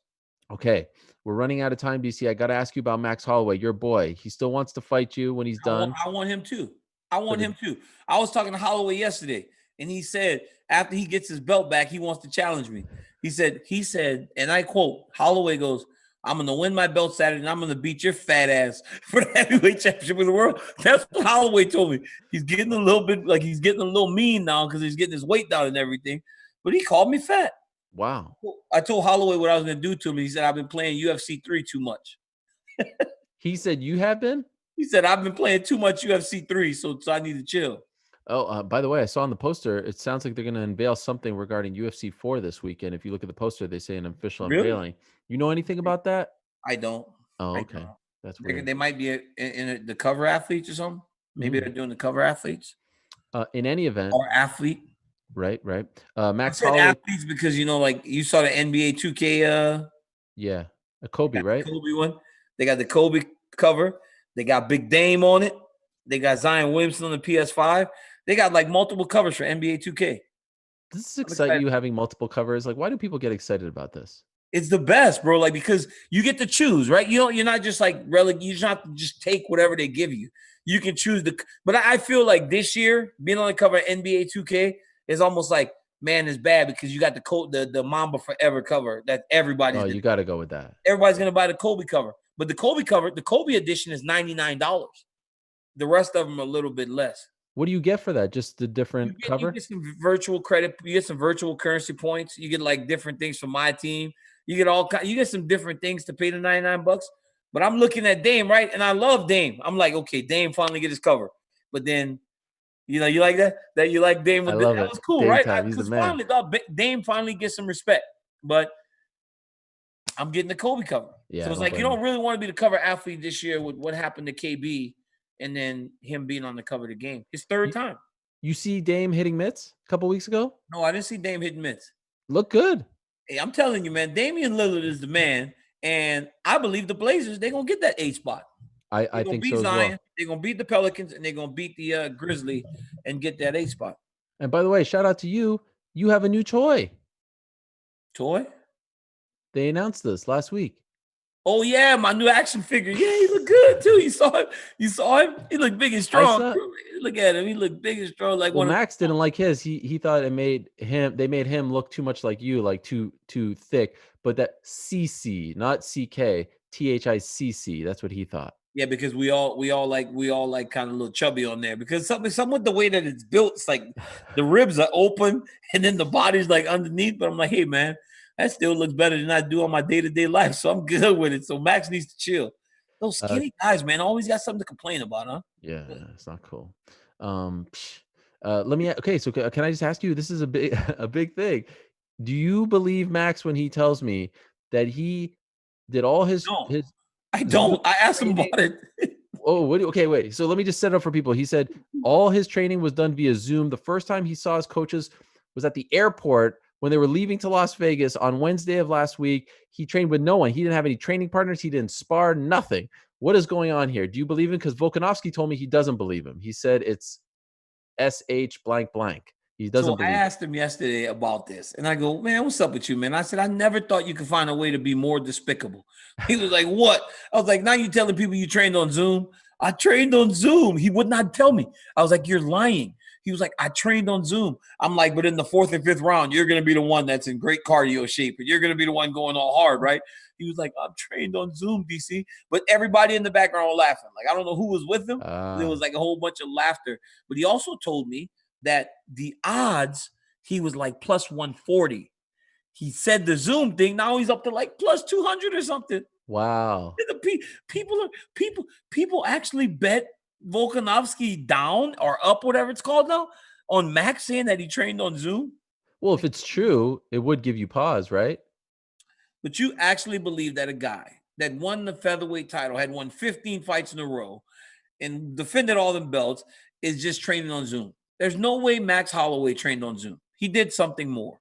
Okay, we're running out of time, DC. I got to ask you about Max Holloway, your boy. He still wants to fight you when he's done. I want him too. I was talking to Holloway yesterday, and he said after he gets his belt back, he wants to challenge me. He said, and I quote, Holloway goes, I'm going to win my belt Saturday, and I'm going to beat your fat ass for the heavyweight championship of the world. That's what Holloway told me. He's getting a little mean now because he's getting his weight down and everything. But he called me fat. Wow. I told Holloway what I was going to do to him. He said, I've been playing UFC 3 too much. He said, you have been? He said, I've been playing too much UFC 3, so I need to chill. Oh, by the way, I saw on the poster, it sounds like they're going to unveil something regarding UFC 4 this weekend. If you look at the poster, they say an official unveiling. You know anything about that? I don't. Oh, okay. That's weird. They might be in the cover athletes or something. Maybe they're doing the cover athletes. In any event. Or athlete. Right. Max Holloway. Athletes because, like you saw the NBA 2K. Yeah. A Kobe, right? Kobe one. They got the Kobe cover. They got Big Dame on it. They got Zion Williamson on the PS5. They got like multiple covers for NBA 2K. Does this excite you having multiple covers? Like, why do people get excited about this? It's the best, bro. Like, because you get to choose, right? You're not just like you don't just take whatever they give you. You can choose but I feel like this year being on the cover of NBA 2K is almost like, man, it's bad because you got the Mamba Forever cover that everybody's. Oh, you got to go with that. Everybody's gonna buy the Kobe cover, but the Kobe edition is $99. The rest of them are a little bit less. What do you get for that? Just the different cover? You get some virtual credit. You get some virtual currency points. You get like different things from my team. You get some different things to pay the $99. But I'm looking at Dame, right? And I love Dame. I'm like, okay, Dame finally get his cover. But then, you like that? That you like Dame? That was cool, Dame right? Because finally, Dame finally gets some respect. But I'm getting the Kobe cover. Yeah, so it's like you don't really want to be the cover athlete this year with what happened to KB and then him being on the cover of the game. His third time. You see Dame hitting mitts a couple weeks ago? No, I didn't see Dame hitting mitts. Look good. Hey, I'm telling you, man, Damian Lillard is the man. And I believe the Blazers, they're going to get that 8 spot. I think so as well. They're going to beat the Pelicans, and they're going to beat the Grizzly and get that 8 spot. And by the way, shout out to you. You have a new toy. Toy? They announced this last week. Oh, yeah, my new action figure. Yeah, he looked good, too. You saw him? He looked big and strong. Look at him. He looked big and strong. Like Max didn't like his. He thought they made him look too much like you, like too thick. But that CC, not CK, THICC. That's what he thought. Yeah, because we all like kind of a little chubby on there. Because something with the way that it's built, it's like the ribs are open and then the body's like underneath. But I'm like, hey man, that still looks better than I do on my day-to-day life. So I'm good with it. So Max needs to chill. Those skinny guys, man, always got something to complain about, huh? Yeah, it's not cool. Let me. Okay, so can I just ask you? This is a big, a big thing. Do you believe Max when he tells me that he did all his No, his I Zoom don't. I asked him training? about it. Oh, okay, wait. So let me just set it up for people. He said all his training was done via Zoom. The first time he saw his coaches was at the airport when they were leaving to Las Vegas on Wednesday of last week. He trained with no one. He didn't have any training partners. He didn't spar, nothing. What is going on here? Do you believe him? Because Volkanovski told me he doesn't believe him. He said it's SH blank blank. He doesn't So I believe it. asked him yesterday about this, and I go, man, what's up with you, man? I said, I never thought you could find a way to be more despicable. He was like, what? I was like, now you telling people you trained on Zoom? I trained on Zoom. He would not tell me. I was like, you're lying. He was like, I trained on Zoom. I'm like, but in the 4th and 5th round, you're going to be the one that's in great cardio shape, and you're going to be the one going all hard, right? He was like, I'm trained on Zoom, DC. But everybody in the background was laughing. Like, I don't know who was with him. There was like a whole bunch of laughter. But he also told me that the odds, he was like plus 140. He said the Zoom thing. Now he's up to like plus 200 or something. Wow. People actually bet Volkanovski down or up, whatever it's called now, on Max saying that he trained on Zoom. Well, if it's true, it would give you pause, right? But you actually believe that a guy that won the featherweight title, had won 15 fights in a row, and defended all them belts, is just training on Zoom? There's no way Max Holloway trained on Zoom. He did something more.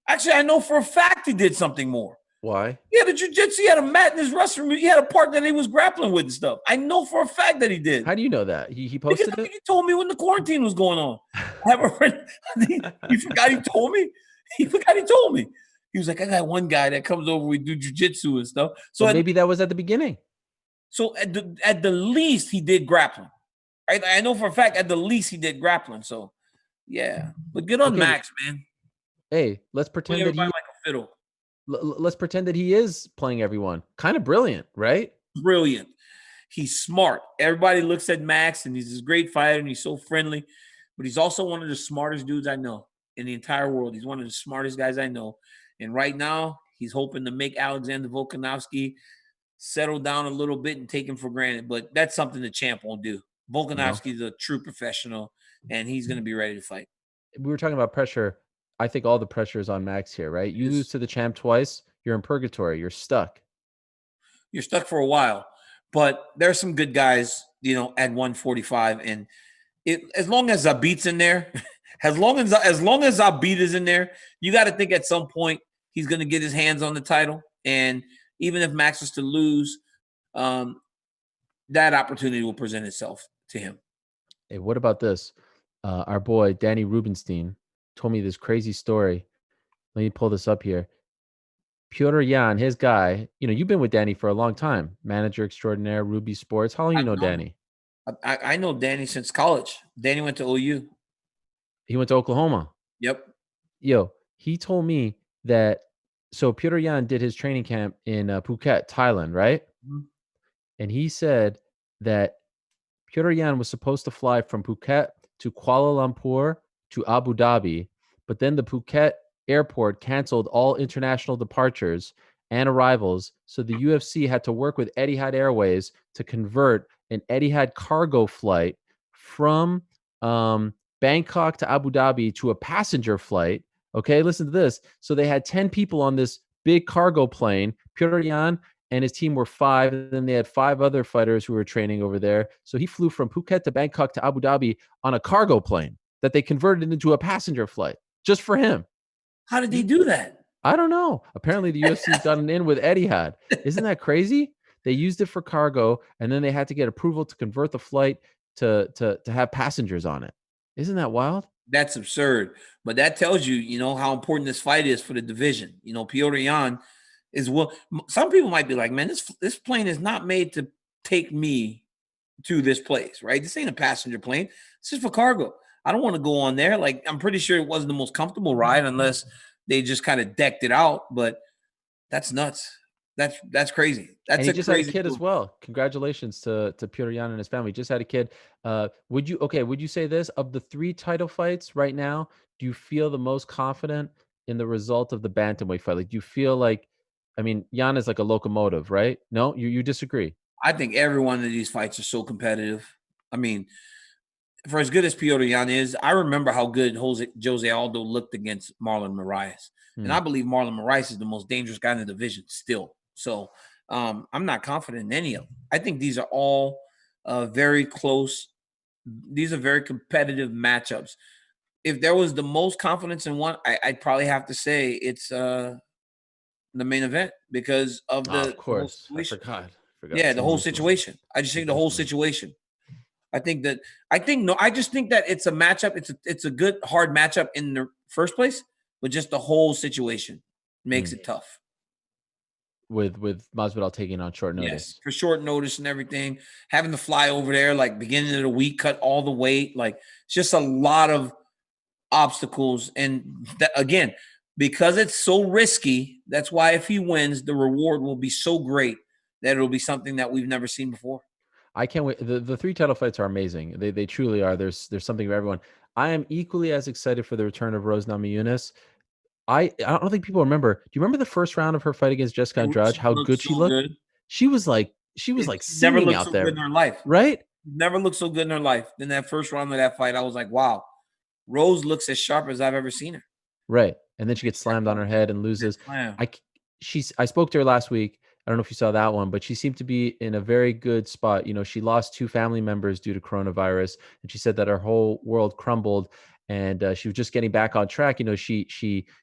Actually, I know for a fact he did something more. Why? He had a jiu-jitsu, he had a mat in his restroom, he had a partner that he was grappling with and stuff. I know for a fact that he did. How do you know that? He posted Because it? he told me when the quarantine was going on. I have a friend, he forgot he told me. He forgot he told me. He was like, I got one guy that comes over, we do jiu-jitsu and stuff. So maybe that was at the beginning. So at the least, he did grappling. Right? I know for a fact at the least he did grappling. So yeah. But good on Max, man. Hey, let's pretend that he like a fiddle. Let's pretend that he is playing everyone. Kind of brilliant, right? Brilliant. He's smart. Everybody looks at Max and he's this great fighter and he's so friendly. But he's also one of the smartest dudes I know in the entire world. He's one of the smartest guys I know. And right now, he's hoping to make Alexander Volkanovski settle down a little bit and take him for granted. But that's something the champ won't do. Volkanovski's a true professional, and he's going to be ready to fight. We were talking about pressure. I think all the pressure is on Max here, right? You lose to the champ twice, you're in purgatory. You're stuck. You're stuck for a while. But there's some good guys, at 145. And as long as Zabit's in there, as long as Zabit is in there, you got to think at some point he's going to get his hands on the title. And even if Max is to lose, that opportunity will present itself to him. Hey, what about this? Our boy Danny Rubenstein told me this crazy story. Let me pull this up here. Piotr Yan, his guy, you've been with Danny for a long time. Manager extraordinaire, Ruby Sports. How long you know Danny? I know Danny since college. Danny went to OU. He went to Oklahoma. Yep. Yo, he told me that, so Piotr Yan did his training camp in Phuket, Thailand, right? Mm-hmm. And he said that Piotr Yan was supposed to fly from Phuket to Kuala Lumpur to Abu Dhabi, but then the Phuket airport canceled all international departures and arrivals, so the UFC had to work with Etihad Airways to convert an Etihad cargo flight from Bangkok to Abu Dhabi to a passenger flight. Okay, listen to this. So they had 10 people on this big cargo plane. Piotr Yan and his team were 5, and then they had 5 other fighters who were training over there. So he flew from Phuket to Bangkok to Abu Dhabi on a cargo plane that they converted into a passenger flight just for him. How did they do that? I don't know. Apparently the UFC's gotten in with Etihad. Isn't that crazy? They used it for cargo, and then they had to get approval to convert the flight to have passengers on it. Isn't that wild? That's absurd. But that tells you, how important this fight is for the division. Piotr Yan is some people might be like, man, this plane is not made to take me to this place, right? This ain't a passenger plane. It's just for cargo. I don't want to go on there. Like, I'm pretty sure it wasn't the most comfortable ride unless they just kind of decked it out. But that's nuts. That's crazy. That's and he just had a kid as well. Congratulations to Piotr Yan and his family. Just had a kid. Would you say this, of the 3 title fights right now, do you feel the most confident in the result of the bantamweight fight? Like, do you feel like, I mean, Jan is like a locomotive, right? No, you disagree? I think every one of these fights are so competitive. I mean, for as good as Piotr Jan is, I remember how good Jose Aldo looked against Marlon Moraes. And I believe Marlon Moraes is the most dangerous guy in the division still. So I'm not confident in any of them. I think these are all very close. These are very competitive matchups. If there was the most confidence in one, I'd probably have to say it's the main event because of Oh, the of whole course. I situation. forgot. Yeah, the whole situation. I just think the whole situation. I just think that it's a matchup. It's a good hard matchup in the first place, but just the whole situation makes it tough. With Masvidal taking on short notice. Yes, for short notice and everything, having to fly over there like beginning of the week, cut all the weight, like it's just a lot of obstacles. And that, again, because it's so risky, that's why if he wins, the reward will be so great that it'll be something that we've never seen before. I can't wait. The 3 title fights are amazing. They truly are. There's something for everyone. I am equally as excited for the return of Rose Namajunas. I don't think people remember. Do you remember the first round of her fight against Jessica Andrade? She How looked good she so looked? good. She was like She never singing looked out so there, good in her life. right? Never looked so good in her life. Then that first round of that fight, I was like, wow, Rose looks as sharp as I've ever seen her. Right. And then she gets slammed on her head and loses. Slam. I spoke to her last week. I don't know if you saw that one, but she seemed to be in a very good spot. You know, she lost 2 family members due to coronavirus, and she said that her whole world crumbled, and she was just getting back on track. You know, she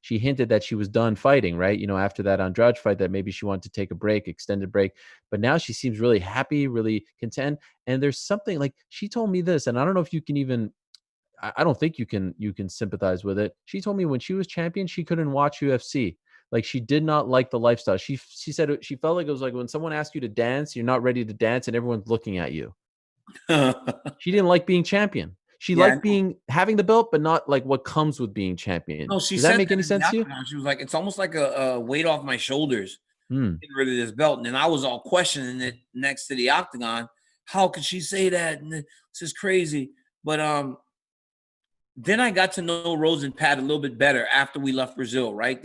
hinted that she was done fighting, right? You know, after that Andrade fight, that maybe she wanted to take a break, extended break. But now she seems really happy, really content. And there's something like she told me this, and I don't know if you can even. I don't think you can sympathize with it. She told me when she was champion, she couldn't watch UFC. Like she did not like the lifestyle. She said she felt like it was like when someone asks you to dance, you're not ready to dance, and everyone's looking at you. She didn't like being champion. She Yeah, liked having the belt, but not like what comes with being champion. no, she Does that said make that any in the sense to you? octagon. She was like, it's almost like a weight off my shoulders Hmm. getting rid of this belt. And then I was all questioning it next to the octagon. How could she say that? And this is crazy. But then I got to know Rose and Pat a little bit better after we left Brazil, right?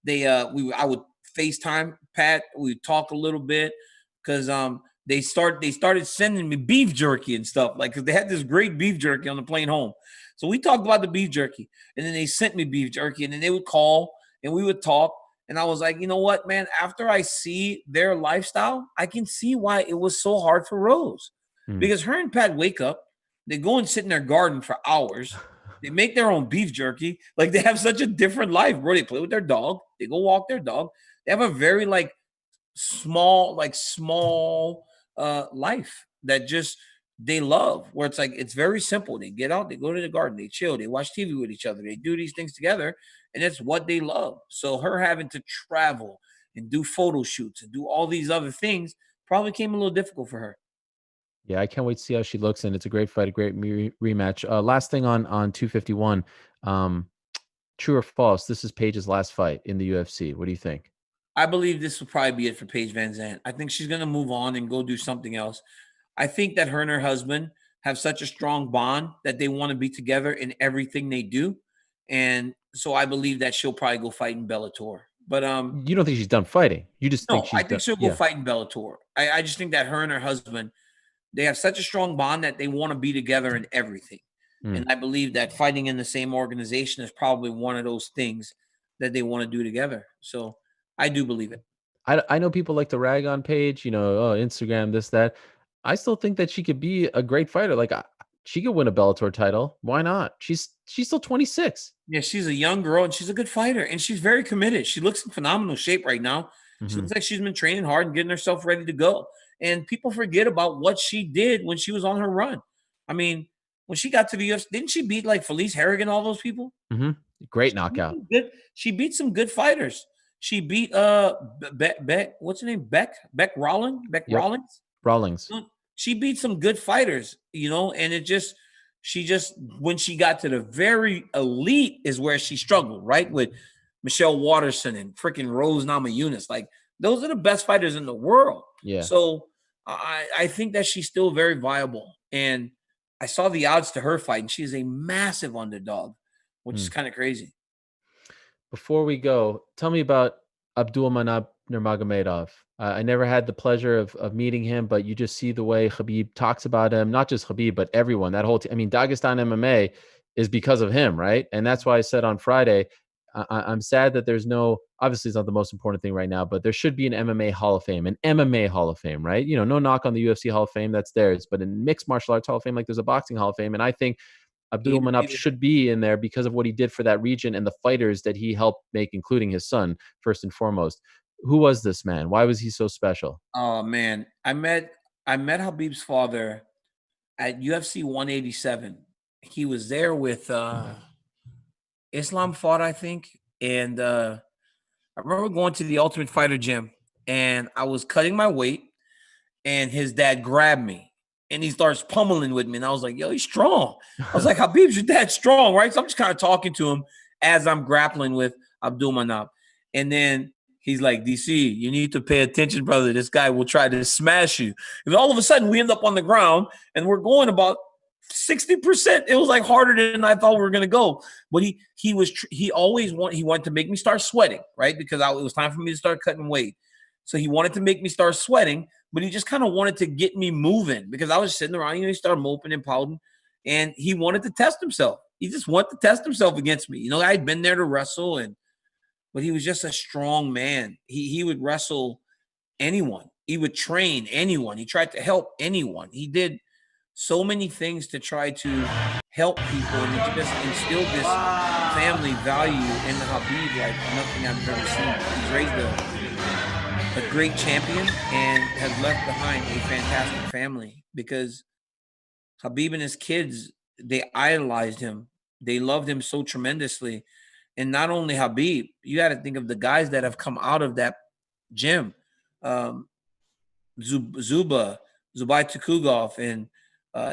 I would FaceTime Pat, we'd talk a little bit because they started sending me beef jerky and stuff, like because they had this great beef jerky on the plane home. So we talked about the beef jerky, and then they sent me beef jerky, and then they would call and we would talk. And I was like, you know what, man, after I see their lifestyle, I can see why it was so hard for Rose. Because her and Pat wake up, they go and sit in their garden for hours. They make their own beef jerky. Like they have such a different life, bro. They play with their dog. They go walk their dog. They have a very small life that just they love. Where it's like it's very simple. They get out, they go to the garden, they chill, they watch TV with each other, they do these things together, and it's what they love. So her having to travel and do photo shoots and do all these other things probably came a little difficult for her. Yeah, I can't wait to see how she looks, and it's a great fight, a great rematch. Last thing on 251, true or false? This is Paige's last fight in the UFC. What do you think? I believe this will probably be it for Paige Van Zandt. I think she's going to move on and go do something else. I think that her and her husband have such a strong bond that they want to be together in everything they do. And so I believe that she'll probably go fight in Bellator. But You don't think she's done fighting? You just think no, I she's done? think she'll go Yeah. fight in Bellator. I just think that her and her husband, they have such a strong bond that they want to be together in everything. And I believe that fighting in the same organization is probably one of those things that they want to do together. So I do believe it. I know people like to rag on Paige, you know, oh, Instagram, this, that. I still think that she could be a great fighter. Like she could win a Bellator title. Why not? She's still 26. Yeah, she's a young girl and she's a good fighter and she's very committed. She looks in phenomenal shape right now. She looks like she's been training hard and getting herself ready to go. And people forget about what she did when she was on her run. I mean, when she got to the UFC, didn't she beat like Felice Harrigan, all those people? Great knockout. She beat some good fighters. She beat Beck, what's her name? Beck Rawlings. Rawlings. She beat some good fighters, you know, and she just when she got to the very elite is where she struggled, right? With Michelle Waterson and freaking Rose Namajunas. Like those are the best fighters in the world. Yeah. So I think that she's still very viable. And I saw the odds to her fight, and she's a massive underdog, which is kind of crazy. Before we go, tell me about Abdulmanap Nurmagomedov. I never had the pleasure of meeting him, but you just see the way Khabib talks about him. Not just Khabib, but everyone. That whole team. I mean, Dagestan MMA is because of him, right? And that's why I said on Friday, I'm sad that there's no. Obviously, it's not the most important thing right now, but there should be an MMA Hall of Fame, an MMA Hall of Fame, right? No knock on the UFC Hall of Fame, that's theirs, but in mixed martial arts Hall of Fame, like there's a boxing Hall of Fame, and I think Abdul Manap should be in there because of what he did for that region and the fighters that he helped make, including his son, first and foremost. Who was this man? Why was he so special? Oh man, I met Habib's father at UFC 187. He was there with Islam fought, I think, and I remember going to the Ultimate Fighter gym, and I was cutting my weight, and his dad grabbed me, and he starts pummeling with me, and I was like, "Yo, he's strong." I was like, "Habib's your dad's strong, right?" So I'm just kind of talking to him as I'm grappling with Abdul Manap, and then he's like, "DC, you need to pay attention, brother. This guy will try to smash you." And all of a sudden, we end up on the ground, and we're going about 60%. It was like harder than I thought we were gonna go. But he wanted to make me start sweating, right? Because it was time for me to start cutting weight. So he wanted to make me start sweating, but he just kind of wanted to get me moving because I was sitting around, he started moping and pouting, and he wanted to test himself. He just wanted to test himself against me. I'd been there to wrestle, but he was just a strong man. He would wrestle anyone. He would train anyone. He tried to help anyone. He did so many things to try to help people and to just instill this family value in the Khabib like nothing I've ever seen. He's raised a great champion and has left behind a fantastic family because Khabib and his kids, they idolized him. They loved him so tremendously. And not only Khabib, you got to think of the guys that have come out of that gym. Zubai Tukugov and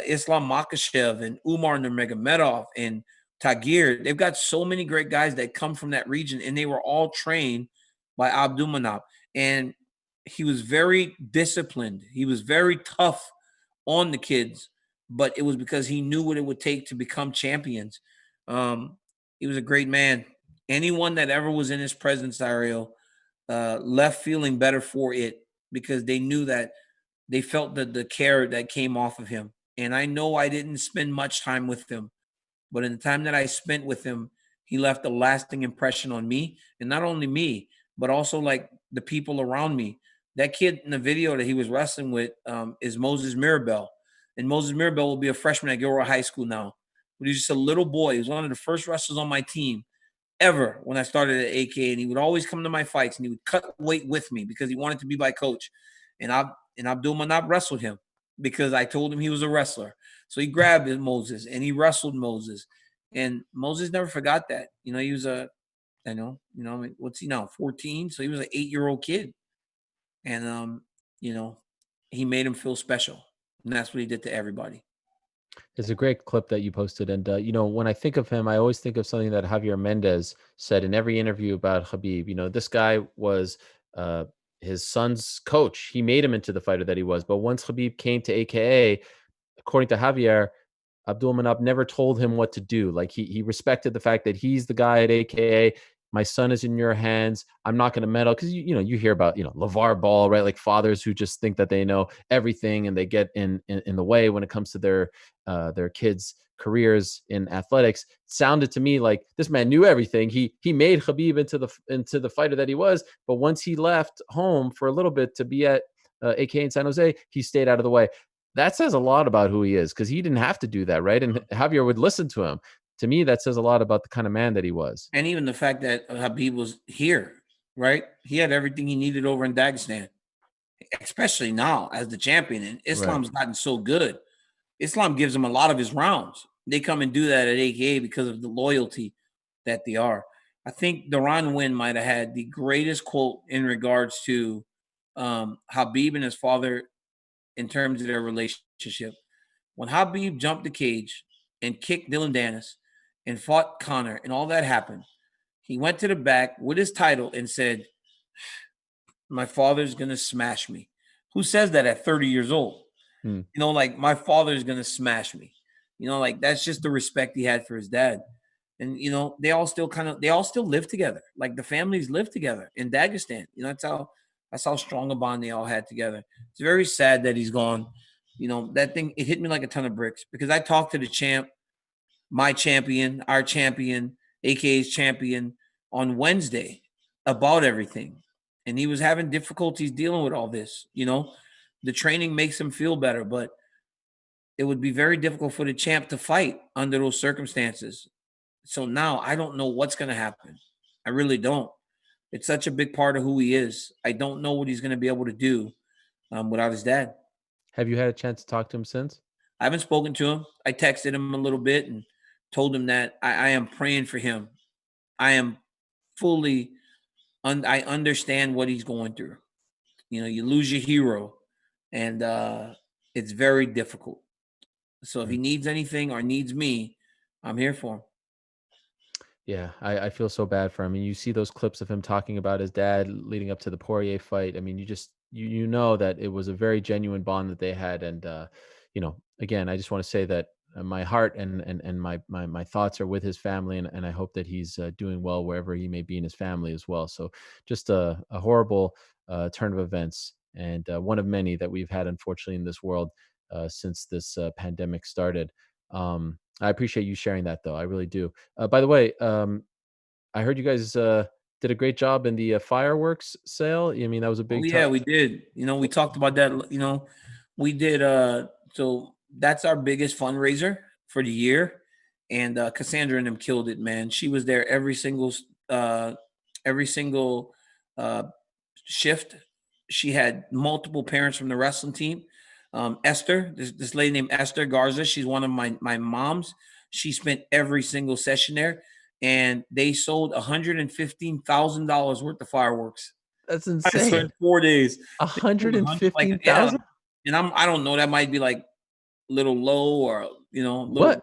Islam Makhachev and Umar Nurmagomedov and Tagir. They've got so many great guys that come from that region, and they were all trained by Abdulmanap. And he was very disciplined. He was very tough on the kids, but it was because he knew what it would take to become champions. He was a great man. Anyone that ever was in his presence, Ariel, left feeling better for it because they knew that they felt the care that came off of him. And I know I didn't spend much time with him, but in the time that I spent with him, he left a lasting impression on me. And not only me, but also like the people around me. That kid in the video that he was wrestling with is Moses Mirabel. And Moses Mirabel will be a freshman at Gilroy High School now. But he's just a little boy. He was one of the first wrestlers on my team ever when I started at AK. And he would always come to my fights and he would cut weight with me because he wanted to be my coach. And Abdul Manap wrestled him because I told him he was a wrestler. So he grabbed Moses and he wrestled Moses. And Moses never forgot that. He was what's he now, 14? So he was an 8-year-old kid. And, he made him feel special. And that's what he did to everybody. It's a great clip that you posted. And, when I think of him, I always think of something that Javier Mendez said in every interview about Khabib. This guy was his son's coach. He made him into the fighter that he was. But once Khabib came to AKA, according to Javier, Abdul Manap never told him what to do. Like he respected the fact that he's the guy at AKA. My son is in your hands. I'm not going to meddle because you hear about LeVar Ball, right? Like fathers who just think that they know everything and they get in the way when it comes to their kids' careers in athletics. It sounded to me like this man knew everything. He made Khabib into the fighter that he was, but once he left home for a little bit to be at AK in San Jose, he stayed out of the way. That says a lot about who he is because he didn't have to do that, right? And Javier would listen to him. To me, that says a lot about the kind of man that he was. And even the fact that Khabib was here, right? He had everything he needed over in Dagestan, especially now as the champion. And Islam's gotten so good. Islam gives him a lot of his rounds. They come and do that at AKA because of the loyalty that they are. I think Duran Wynn might have had the greatest quote in regards to Khabib and his father in terms of their relationship. When Khabib jumped the cage and kicked Dylan Dennis and fought Connor and all that happened, he went to the back with his title and said, "My father's going to smash me." Who says that at 30 years old? Like my father's going to smash me. Like that's just the respect he had for his dad. And they all still live together. Like the families live together in Dagestan. That's how strong a bond they all had together. It's very sad that he's gone. That thing, it hit me like a ton of bricks, because I talked to the champ, my champion, our champion, AKA's champion, on Wednesday about everything. And he was having difficulties dealing with all this. The training makes him feel better, but it would be very difficult for the champ to fight under those circumstances. So now I don't know what's going to happen. I really don't. It's such a big part of who he is. I don't know what he's going to be able to do without his dad. Have you had a chance to talk to him since? I haven't spoken to him. I texted him a little bit and told him that I am praying for him. I am fully, I understand what he's going through. You lose your hero, and it's very difficult. So if he needs anything or needs me, I'm here for him. Yeah, I feel so bad for him. I mean, you see those clips of him talking about his dad leading up to the Poirier fight. I mean, you know that it was a very genuine bond that they had. And, again, I just want to say that my heart and my thoughts are with his family. And I hope that he's doing well wherever he may be in his family as well. So just a horrible turn of events, and one of many that we've had, unfortunately, in this world since this pandemic started. I appreciate you sharing that, though. I really do. By the way, I heard you guys did a great job in the fireworks sale. I mean, that was a big. Yeah, we did. We talked about that. We did. So that's our biggest fundraiser for the year, and Cassandra and them killed it, man. She was there every single shift. She had multiple parents from the wrestling team. Esther, this lady named Esther Garza, she's one of my moms. She spent every single session there, and they sold $115,000 worth of fireworks. That's insane. In 4 days. 115,000? And I don't know, that might be like a little low or what?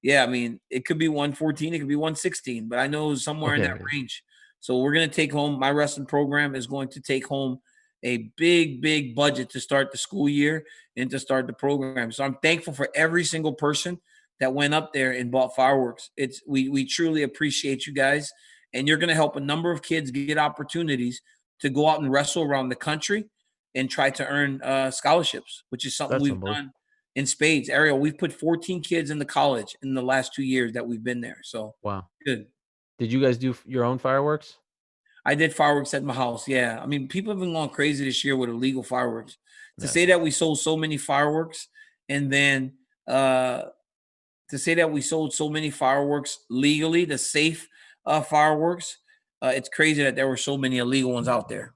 Yeah, I mean, it could be 114, it could be 116, but I know somewhere in that range. So we're gonna take home, my wrestling program is going to take home a big budget to start the school year and to start the program. So I'm thankful for every single person that went up there and bought fireworks. We truly appreciate you guys, and you're going to help a number of kids get opportunities to go out and wrestle around the country and try to earn scholarships, which is something we've done in spades. Ariel, we've put 14 kids into college in the last 2 years that we've been there. So wow, good. Did you guys do your own fireworks? I did fireworks at my house. Yeah. I mean, people have been going crazy this year with illegal fireworks. To say that we sold so many fireworks, and then to say that we sold so many fireworks legally, the safe fireworks, it's crazy that there were so many illegal ones out there.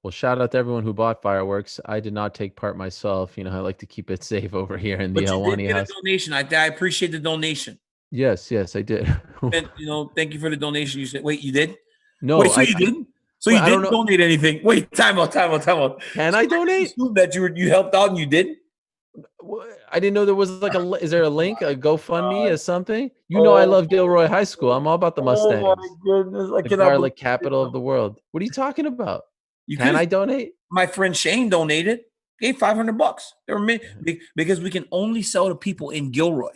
Well, shout out to everyone who bought fireworks. I did not take part myself. I like to keep it safe over here in the Helwani house. A donation. I appreciate the donation. Yes, I did. And, thank you for the donation. You said, wait, you did? No, wait, so you didn't? So you didn't donate anything? Wait, time out. Can I donate? That you helped out and you didn't? I didn't know there was is there a link, a GoFundMe or something? I love Gilroy High School. I'm all about the Mustangs. Oh my goodness. The garlic capital of the world. What are you talking about? Can I donate? My friend Shane donated. Gave $500. There were because we can only sell to people in Gilroy.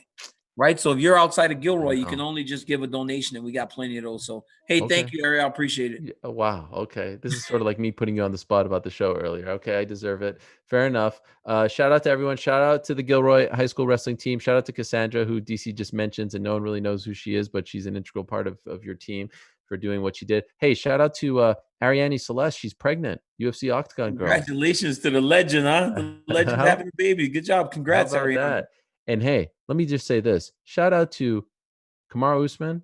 Right. So if you're outside of Gilroy, you can only just give a donation, and we got plenty of those. So, hey, thank you, Ariel. I appreciate it. Yeah, wow. Okay. This is sort of like me putting you on the spot about the show earlier. Okay. I deserve it. Fair enough. Shout out to everyone. Shout out to the Gilroy High School wrestling team. Shout out to Cassandra, who DC just mentions, and no one really knows who she is, but she's an integral part of your team for doing what she did. Hey, shout out to Ariane Celeste. She's pregnant. UFC Octagon girl. Congratulations to the legend, huh? The legend having a baby. Good job. Congrats, Ariane. And hey, let me just say this. Shout out to Kamaru Usman,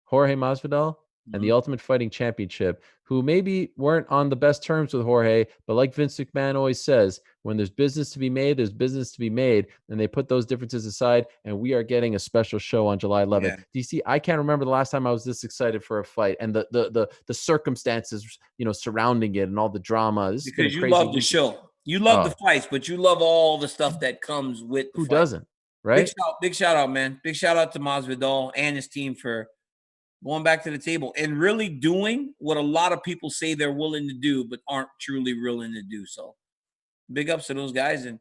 Jorge Masvidal, and the Ultimate Fighting Championship, who maybe weren't on the best terms with Jorge, but like Vince McMahon always says, when there's business to be made, there's business to be made, and they put those differences aside, and we are getting a special show on July 11th. Yeah. DC, I can't remember the last time I was this excited for a fight, and the circumstances, surrounding it and all the drama. This because you love the show. You love the fights, but you love all the stuff that comes with the Who fight. Doesn't? Right? Big shout out, man. Big shout out to Masvidal and his team for going back to the table and really doing what a lot of people say they're willing to do, but aren't truly willing to do. So big ups to those guys, and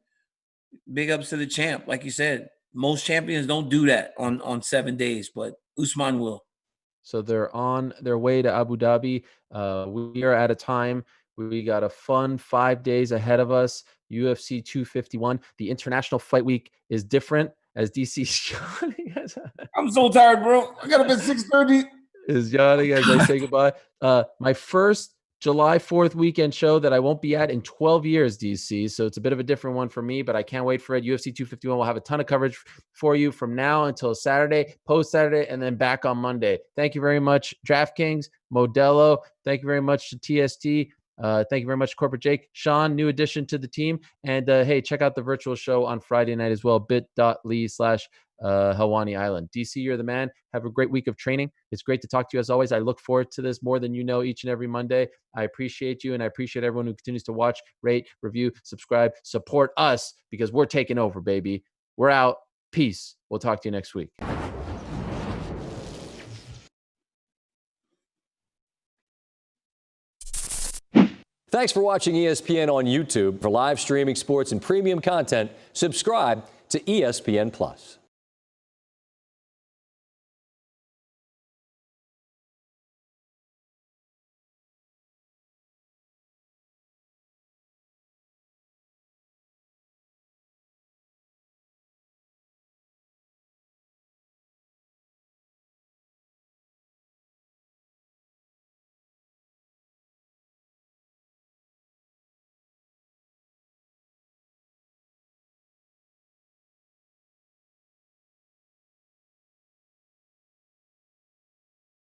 big ups to the champ. Like you said, Most champions don't do that on 7 days, but Usman will. So they're on their way to Abu Dhabi. We are at a time. We got a fun 5 days ahead of us. UFC 251. The International Fight Week is different as DC's yawning. I'm so tired, bro. I got up at 6:30. Is yawning as I say goodbye. My first July 4th weekend show that I won't be at in 12 years, DC. So it's a bit of a different one for me, but I can't wait for it. UFC 251 will have a ton of coverage for you from now until Saturday, post-Saturday, and then back on Monday. Thank you very much, DraftKings, Modelo. Thank you very much to TST. Thank you very much, Corporate Jake. Sean, new addition to the team. And hey, check out the virtual show on Friday night as well, bit.ly/Helwani Island. DC, you're the man. Have a great week of training. It's great to talk to you as always. I look forward to this more than you know each and every Monday. I appreciate you, and I appreciate everyone who continues to watch, rate, review, subscribe, support us, because we're taking over, baby. We're out. Peace. We'll talk to you next week. Thanks for watching ESPN on YouTube. For live streaming sports and premium content, subscribe to ESPN+.